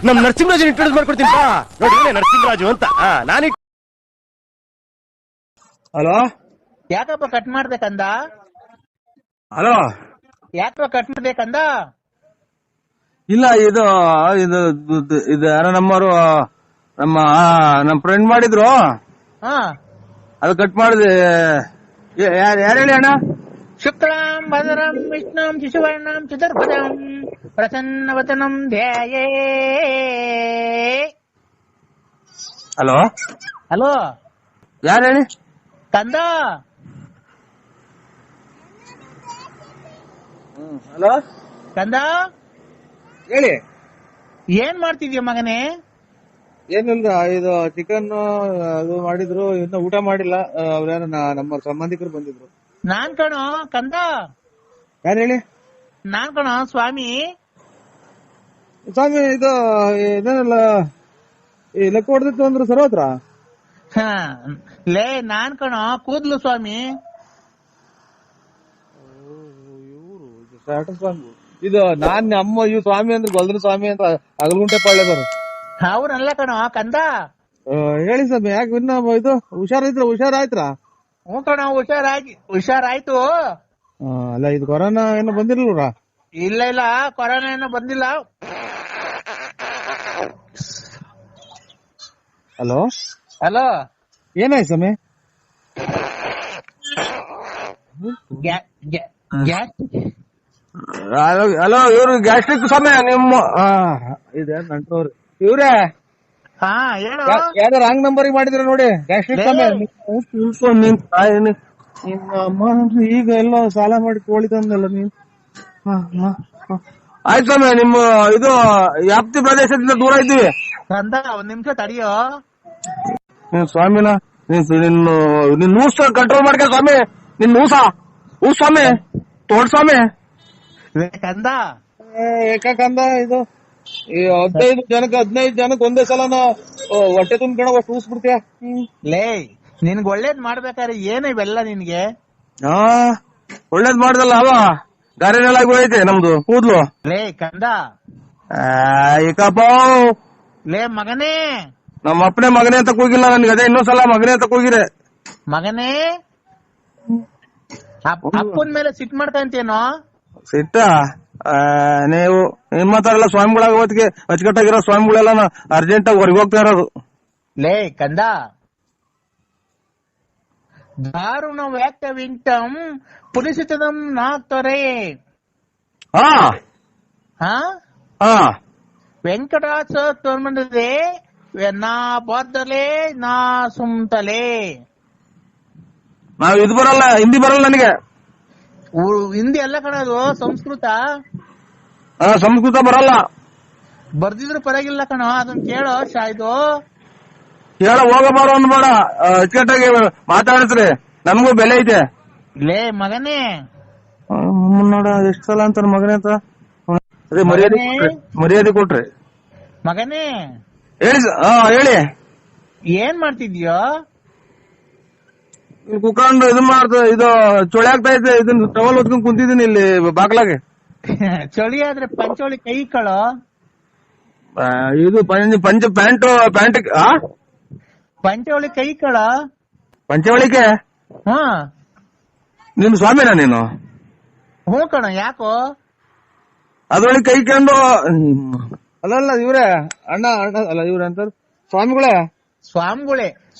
ನಮ್ ನರಸಿಂಹರಾಜ್ ಇಂಟ್ರೊಡ್ಯೂಸ್ ಮಾಡ್ಕೊಡ್ತೀನಿ ಬಾ. ನೋಡಿ ನರಸಿಂಹರಾಜು ಅಂತ ನಾನು. ಹಲೋ, ಯಾಕಪ್ಪ ಕಟ್ ಮಾಡ್ಬೇಕಂದ? ಹಲೋ, ಯಾಕಪ್ಪ ಕಟ್ ಮಾಡ್ಬೇಕಂದ? ಇಲ್ಲ ಇದು ಇದು ಇದು ಯಾರೋ ನಮ್ಮವರು ನಮ್ಮ ಫ್ರೆಂಡ್ ಮಾಡಿದ್ರು, ಅದು ಕಟ್ ಮಾಡಿದೆ. ಯಾರು ಹೇಳಿ ಅಣ್ಣ? ಶುಕ್ಲಾಂ ಭದ್ರಂ ವಿಷ್ಣುಂ ಶಿಶುವರ್ಣಂ ಚತುರ್ಭುಜಂ ಪ್ರಸನ್ನವದನಂ ಧ್ಯಾಯೇ. ಹಲೋ ಹಲೋ, ಯಾರು ಹೇಳಿ? ಕಂದ. ಹಲೋ ಕಂದ, ಹೇಳಿ. ಏನ್ ಮಾಡ್ತಿದ್ಯ ಮಗನೇ? ಏನಿಲ್ಲ, ಇದು ಚಿಕನ್ ಅದು ಮಾಡಿದ್ರು, ಇನ್ನ ಊಟ ಮಾಡಿಲ್ಲ. ಅವ್ರ್ಯಾರ ನಮ್ಮ ಸಂಬಂಧಿಕರು ಬಂದಿದ್ರು. ನಾನ್ ಕಣೋ ಕಂದ. ಯಾರು ಹೇಳಿ? ನಾನ್ ಕಣೋ ಸ್ವಾಮಿ. ಸ್ವಾಮಿ, ಇದು ಇದೇನಲ್ಲ ಈ ಲೆಕ್ಕ ಹೊಡೆದಿತ್ತು ಅಂದ್ರು ಸರ್ವತ್ರ. ಲೇ, ನಾನ್ ಕಣೋ ಕೂದ್ಲು ಸ್ವಾಮಿ. ಸ್ವಾಮಿ ಇದು ನಾನ್ ಅಮ್ಮ ಇವ್ ಸ್ವಾಮಿ ಅಂದ್ರೆ ಗೊಲ್ದ್ರ ಸ್ವಾಮಿ ಅಂತ ಅಗಲಗುಂಟೆ ಪಾಳ್ಯದವ್ರು. ಅವ್ರಲ್ಲ ಕಣೋ ಕಂದ. ಹೇಳಿ ಸ್ವಾಮಿ, ಯಾಕೆ ಇನ್ನ ಇದು ಹುಷಾರಾಯ್ತ್ರ? ಹ್ಞೂ ಕಣೋ, ಹುಷಾರಾಯ್ತು. ಅಲ್ಲ, ಇದು ಕೊರೋನಾ ಏನೋ ಬಂದಿರ್ಲ್ರ? ಇಲ್ಲ, ಕೊರೋನಾ ಏನೋ ಬಂದಿಲ್ಲ. ಹಲೋ ಹಲೋ, ಏನಾಯ್ತು ಸ್ವಾಮಿ? ಹಲೋ, ಇವ್ರು ಗ್ಯಾಸ್ಟ್ರಿಕ್ ಸ್ವಾಮಿ ನಿಮ್ಮ ಇದೆ ನಂಟ್ರವ್ರು. ಇವ್ರೇ ಹಾ ಹೇಳು. ಯಾವ್ದಾರ ರಾಂಗ್ ನಂಬರ್ ಮಾಡಿದ್ರ ನೋಡಿ. ಗ್ಯಾಸ್ಟ್ರಿಕ್ ಸ್ವಾಮಿ ನಿಮ್ಮ ಅಮ್ಮ ಈಗ ಎಲ್ಲೋ ಸಾಲ ಮಾಡಿ ಕೋಳಿ ತಂದಲ್ಲ ನೀನ್. ಆಯ್ತು ಸ್ವಾಮಿ, ನಿಮ್ಮ ಇದು ವ್ಯಾಪ್ತಿ ಪ್ರದೇಶದಿಂದ ದೂರ ಇದ್ದೀವಿ. ಕಂದ, ಒಂದ್ ನಿಮಿಷ ತಡಿಯೋ. ನೀನ್ ಸ್ವಾಮಿನ ನಿನ್ ನೂಸ ಕಂಟ್ರೋಲ್ ಮಾಡ್ಕ ಸ್ವಾಮಿ. ನಿನ್ ನೂಸ ಸ್ವಾಮಿ, ತೋಡ್ ಸ್ವಾಮಿ. ಕಂದ, ಏಕಂದ ಇದು 15 ಜನಕ್ಕೆ ಒಂದೇ ಸಲನ ಹೊಟ್ಟೆ ತುಂಬ್ಕೊಂಡ ಅಷ್ಟು ಊಸ್ಬಿಡ್ತೀಯ. ಲೇ, ನಿನ್ಗ್ ಒಳ್ಳೇದ್ ಮಾಡ್ಬೇಕಾದ್ರೆ ಏನು ಇವೆಲ್ಲ ನಿನ್ಗೆ? ಒಳ್ಳೇದ್ ಮಾಡ್ದಲ್ಲ ಅವ ಗಾರೆನೆಲ್ಲಾಗಿ ಹೋಯ್ತೆ ನಮ್ದು ಕೂದ್ಲು. ಲೇ ಕಂದ, ಏಕಪ್ಪ ಲೇ ಮಗನೇ. ನಮ್ಮ ಅಪ್ಪನೇ ಮಗನೇ ಅಂತ ಕೂಗಿಲ್ಲ ನನ್ಗೆ, ಅದೇ ಇನ್ನೊಂದ್ಸಲ ಮಗನೇ ಅಂತ ಕೂಗಿರೆ. ಮಗನೇ, ಅಪ್ಪನ ಮೇಲೆ ಸಿಟ್ ಮಾಡ್ಕಂತೇನೋ? ಸಿಟ್ಟ ನೀವು ನಿಮ್ಮತ್ತಾರೆಲ್ಲ ಸ್ವಾಮಿಗಳಾಗ ಹೊತ್ತಿಗೆ ಅಚ್ಚುಕಟ್ಟಾಗಿರೋ ಸ್ವಾಮಿಗಳೆಲ್ಲ ಅರ್ಜೆಂಟ್ ಆಗಿ ಹೊರಗೆ ಹೋಗ್ತಾ ಇರೋದು. ಲೇ ಕಂದ, ದಾರುಣ ವ್ಯಾಕ್ತವಿಂಟಂ ಪುಲಿಸಿತದಂ ನಾಕ್ತೊರೆ. ವೆಂಕಟಾಚ ತೋರ್ಮಂಡದೆ ನಾ ಬಾದ್ದಲೆ ನಾ ಸುಮ್ತಲೆ. ನಾವ್ ಇದು ಬರಲ್ಲ, ಹಿಂದಿ ಬರಲ್ಲ ನನಗೆ. ಹಿಂದಿ ಎಲ್ಲ ಕಣದು, ಸಂಸ್ಕೃತ. ಸಂಸ್ಕೃತ ಬರಲ್ಲ. ಬರ್ದಿದ್ರು ಪರವಾಗಿಲ್ಲ ಕಣೋ, ಅದನ್ನ ಕೇಳೋ. ಇದು ಕೇಳ ಹೋಗಬಾರ ಅನ್ಬೇಡ, ಅಚ್ಚುಕಟ್ಟಾಗಿ ಮಾತಾಡಿಸ್ರಿ, ನಮಗೂ ಬೆಲೆ ಐತೆ. ಲೇ ಮಗನೇ, ನೋಡ ಎಷ್ಟ್ ಸಲ ಅಂತಾರ ಮಗನೇ ಅಂತ. ಅದೇ ಮರ್ಯಾದೆ ಕೊಟ್ರಿ. ಮಗನೇ ಹೇಳಿ. ಹೇಳಿ, ಏನ್ ಮಾಡ್ತಿದ್ಯೋ? ಇಲ್ಲಿ ಕುತ್ಕೊಂಡು ಇದು ಇದು ಚೊಳೆ ಆಗ್ತಾ ಐತೆ. ಇದನ್ನ ಟವಲ್ ಹೊತ್ಕೊಂಡ್ ಕುಂತಿದ್ದೀನಿ ಇಲ್ಲಿ ಬಾಗ್ಲಾಗೆ. ಚಳಿ ಆದ್ರೆ ಪಂಚೋಳಿ ಕೈ ಕಳೋ. ಇದು ಪ್ಯಾಂಟ್ ಪಂಚೋಳಿ ಕೈ ಕಳ. ಪಂಚವಳಿಕೆ? ನೀನು ಸ್ವಾಮಿನ ನೀನು? ಹ್ಞೂ ಕಣ, ಯಾಕೋ? ಅದ್ರೊಳಗೆ ಕೈ ಕಂಡು ಅಲ್ಲ ಇವ್ರೆ ಅಣ್ಣ ಅಲ್ಲ ಇವ್ರೆ ಅಂತ ಸ್ವಾಮಿಗಳೇ.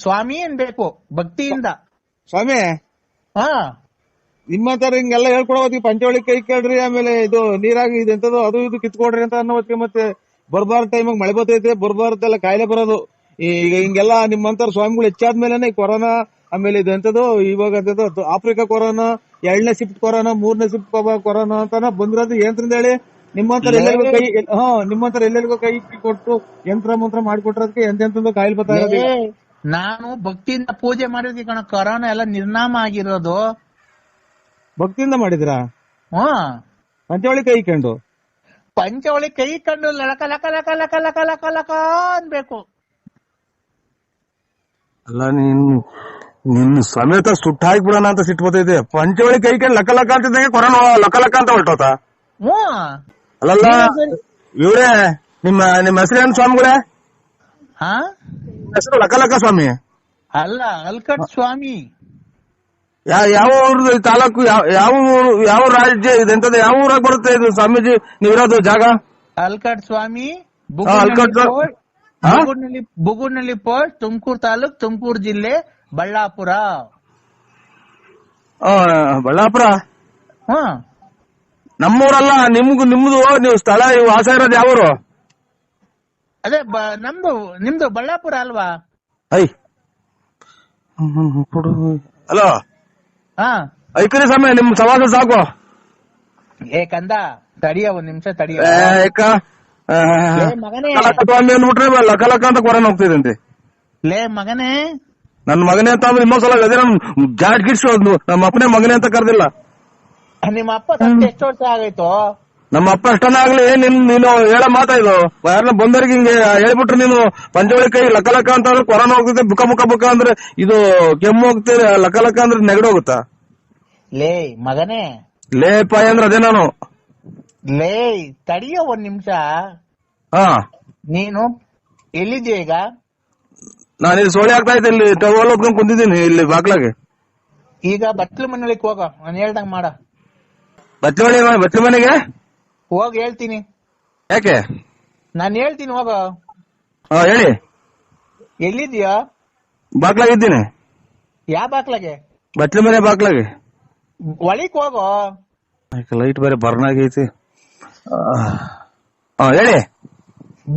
ಸ್ವಾಮಿ ಅನ್ಬೇಕು ಭಕ್ತಿಯಿಂದ. ಸ್ವಾಮಿ, ನಿಮ್ಮ ತರ ಹಿಂಗೆಲ್ಲ ಹೇಳ್ಕೊಡೋದಕ್ಕೆ ಪಂಚವಳಿ ಕೈ ಕೇಳ್ರಿ, ಆಮೇಲೆ ಇದು ನೀರಾಗಿ ಇದೆಂತದ್ದು ಅದು ಇದು ಕಿತ್ಕೊಡ್ರಿ ಅಂತ ಅನ್ನೋದಕ್ಕೆ, ಮತ್ತೆ ಬರ್ಬಾರ್ದ ಟೈಮಾಗ ಮಳೆ ಬರ್ತೈತೆ, ಬರ್ಬಾರ್ದೆಲ್ಲ ಕಾಯಿಲೆ ಬರೋದು. ಈಗ ಹಿಂಗೆಲ್ಲ ನಿಮ್ಮಂತರ ಸ್ವಾಮಿಗಳು ಹೆಚ್ಚಾದ್ಮೇಲೆ ಕೊರೋನಾ, ಆಮೇಲೆ ಇದೆಂತದ್ದು ಇವಾಗ ಅಂತದ್ದು ಆಫ್ರಿಕಾ ಕೊರೋನಾ, 2ನೇ ಶಿಫ್ಟ್ ಕೊರೋನಾ, 3ನೇ ಶಿಫ್ಟ್ ಕೊರೋನಾ ಅಂತಾನ ಬಂದಿರೋದು. ಏನ್ರಿಂದ ಹೇಳಿ? ನಿಮ್ಮಂತರ ಎಲ್ಲರಿಗೂ ಕೈ ಕೊಟ್ಟು ಯಂತ್ರ ಮಂತ್ರ ಮಾಡಿಕೊಟ್ರದಕ್ಕೆ ಎಂತೆಂತದ್ದು ಕಾಯಿಲೆ ಬರ್ತಾ ಇರೋದು. ನಾನು ಭಕ್ತಿಯಿಂದ ಪೂಜೆ ಮಾಡಿದ್ವಿ ಕಣ, ಕೊರೋನಾ ಎಲ್ಲ ನಿರ್ನಾಮ ಆಗಿರೋದು. ಭಕ್ತಿಯಿಂದ ಮಾಡಿದ್ರಾ? ಪಂಚವಳಿ ಕೈ ಕಂಡು ಲಕ ಲಕ ಲಕ ಲಕ ಲಕ ಲಕ ಲಕ ಅನ್ಬೇಕು. ಅಲ್ಲ ನಿನ್ನ ಸಮೇತ ಸುಟ್ಟ ಹಾಕ್ಬಿಡೋಣ ಅಂತ ಸಿಟ್ಟು ಬರ್ತೈತೆ. ಪಂಚವಳಿ ಕೈ ಕಂಡು ಲಕ ಲಕ ಅಂತಿದ್ದಂಗೆ ಕೊರೋನಾ ಲಕ ಲಕ ಅಂತ ಹೊರಟೋತ. ಅಲ್ಲಲ್ಲ ಇವ್ರೆ, ನಿಮ್ಮ ಹೆಸರೇನು ಸ್ವಾಮಿಗಳೇ? ಹಾ ಹೆಸರು ಲಕ್ಕಲಕ್ಕ ಸ್ವಾಮಿ. ಅಲ್ಲ, ಅಲ್ಕಟ್ ಸ್ವಾಮಿ. ಯಾವ ಊರು ತಾಲೂಕು? ಯಾವ ರಾಜ್ಯ ಇದೆಂತದ? ಯಾವ ಊರಾಗ ಬರುತ್ತೆ ಇದು ಸ್ವಾಮೀಜಿ ನೀವಿರೋದು ಜಾಗ? ಅಲ್ಕಟ್ ಸ್ವಾಮಿ, ಅಲ್ಕಟ್ ಬುಗುಡ್ನಳ್ಳಿ ಪೋಸ್ಟ್, ತುಮಕೂರು ತಾಲೂಕ್, ತುಮಕೂರು ಜಿಲ್ಲೆ, ಬಳ್ಳಾಪುರ. ಬಳ್ಳಾಪುರ ಹ್ಮ್, ನಮ್ಮೂರಲ್ಲ. ನಿಮ್ದು ನೀವು ಸ್ಥಳ ವಾಸ ಇರೋದು ಯಾವೂರು? ಅದೇ ನಿಮ್ದು ಬಳ್ಳಾಪುರ ಅಲ್ವಾ? ಹಲೋ, ಹಾ ಐಕರಿ ಸಮಯ ನಿಮ್ ಸವಾಸ ಸಾಕು. ಏ ಕಂದ, ತಡಿಯ ಒಂದ್ ನಿಮಿಷ ತಡಿಯ. ಮಗನೇ, ಸ್ವಾಮಿ ಅಂದ್ಬಿಟ್ರೆ ಲಕ ಅಂತ ಕೊರನ್ ಹೋಗ್ತಿದಂತೆ. ಲೇ ಮಗನೇ, ನನ್ ಮಗನೇ ಅಂತ ಅಂದ್ರೆ ಇನ್ನೊಂದ್ಸಲ ಅದೇ ನಮ್ ಜಾಟ್ ಗಿಡ್ಸೋದು. ನಮ್ಮ ಅಪ್ಪನೇ ಮಗನೇ ಅಂತ ಕರ್ದಿಲ್ಲ. ನಿಮ್ಮ ಅಪ್ಪ ಸತ್ತು ಎಷ್ಟು ವರ್ಷ ಆಗೈತೋ? ನಮ್ಮ ಅಪ್ಪ ಎಷ್ಟನ್ನ ಆಗ್ಲಿ, ನೀನು ಹೇಳೋ ಮಾತಾ ಇದು. ಯಾರನ್ನ ಬಂದವ್ರಿಗೆ ಹಿಂಗೆ ಹೇಳ್ಬಿಟ್ರೆ ನೀನು ಪಂಚವಳಿ ಕೈ ಲಕ ಅಂತ ಅಂದ್ರೆ ಕೊರೋನಾ ಹೋಗ್ತೈತೆ, ಬುಕ ಅಂದ್ರೆ ಇದು ಕೆಮ್ಮು ಹೋಗ್ತದೆ, ಲಕ ಅಂದ್ರೆ ನೆಗಡಿ ಹೋಗುತ್ತಾ? ಲೇ ಮಗನೇ, ಲೇ ಪಾಯ ಅಂದ್ರೆ ಅದೇ ನಾನು. ಲೇ ತಡಿಯೋ ಒಂದ್ ನಿಮಿಷ. ಹಾ, ನೀನು ಎಲ್ಲಿದ್ಯಾ ಈಗ? ನಾನು ಇಲ್ಲಿ ಸೋಳಿ ಆಗ್ತಾ ಇದ್ದೆ, ಇಲ್ಲಿ ಟವಲ್ ಹೊತ್ಕೊಂಡ್ ಕುಂತಿದ್ದೀನಿ ಇಲ್ಲಿ ಬಾಗ್ಲಾಗೆ. ಈಗ ಬತ್ಲು ಮನೆಯೊಳಗೆ ಹೋಗ, ನಾನು ಹೇಳ್ದಂಗ್ ಮಾಡ. ಬಚ್ಚಲ ಮನೆಗೆ ಹೋಗ್ ಹೇಳ್ತೀನಿ. ಯಾಕೆ? ನಾನ್ ಹೇಳ್ತೀನಿ ಹೋಗ. ಹೇಳಿ. ಎಲ್ಲಿದ್ಯಾ? ಬಾಗ್ಲಾಗಿದ್ದೀನಿ. ಯಾವ ಬಾಕ್ಲಾಗೆ? ಬಚ್ಚಲ ಮನೆ ಬಾಗ್ಲಾಗೆ. ಒಳಿಕ್ ಹೋಗೋ. ಲೈಟ್ ಬೇರೆ ಬರ್ನ್ ಆಗೈತಿ. ಹೇಳಿ.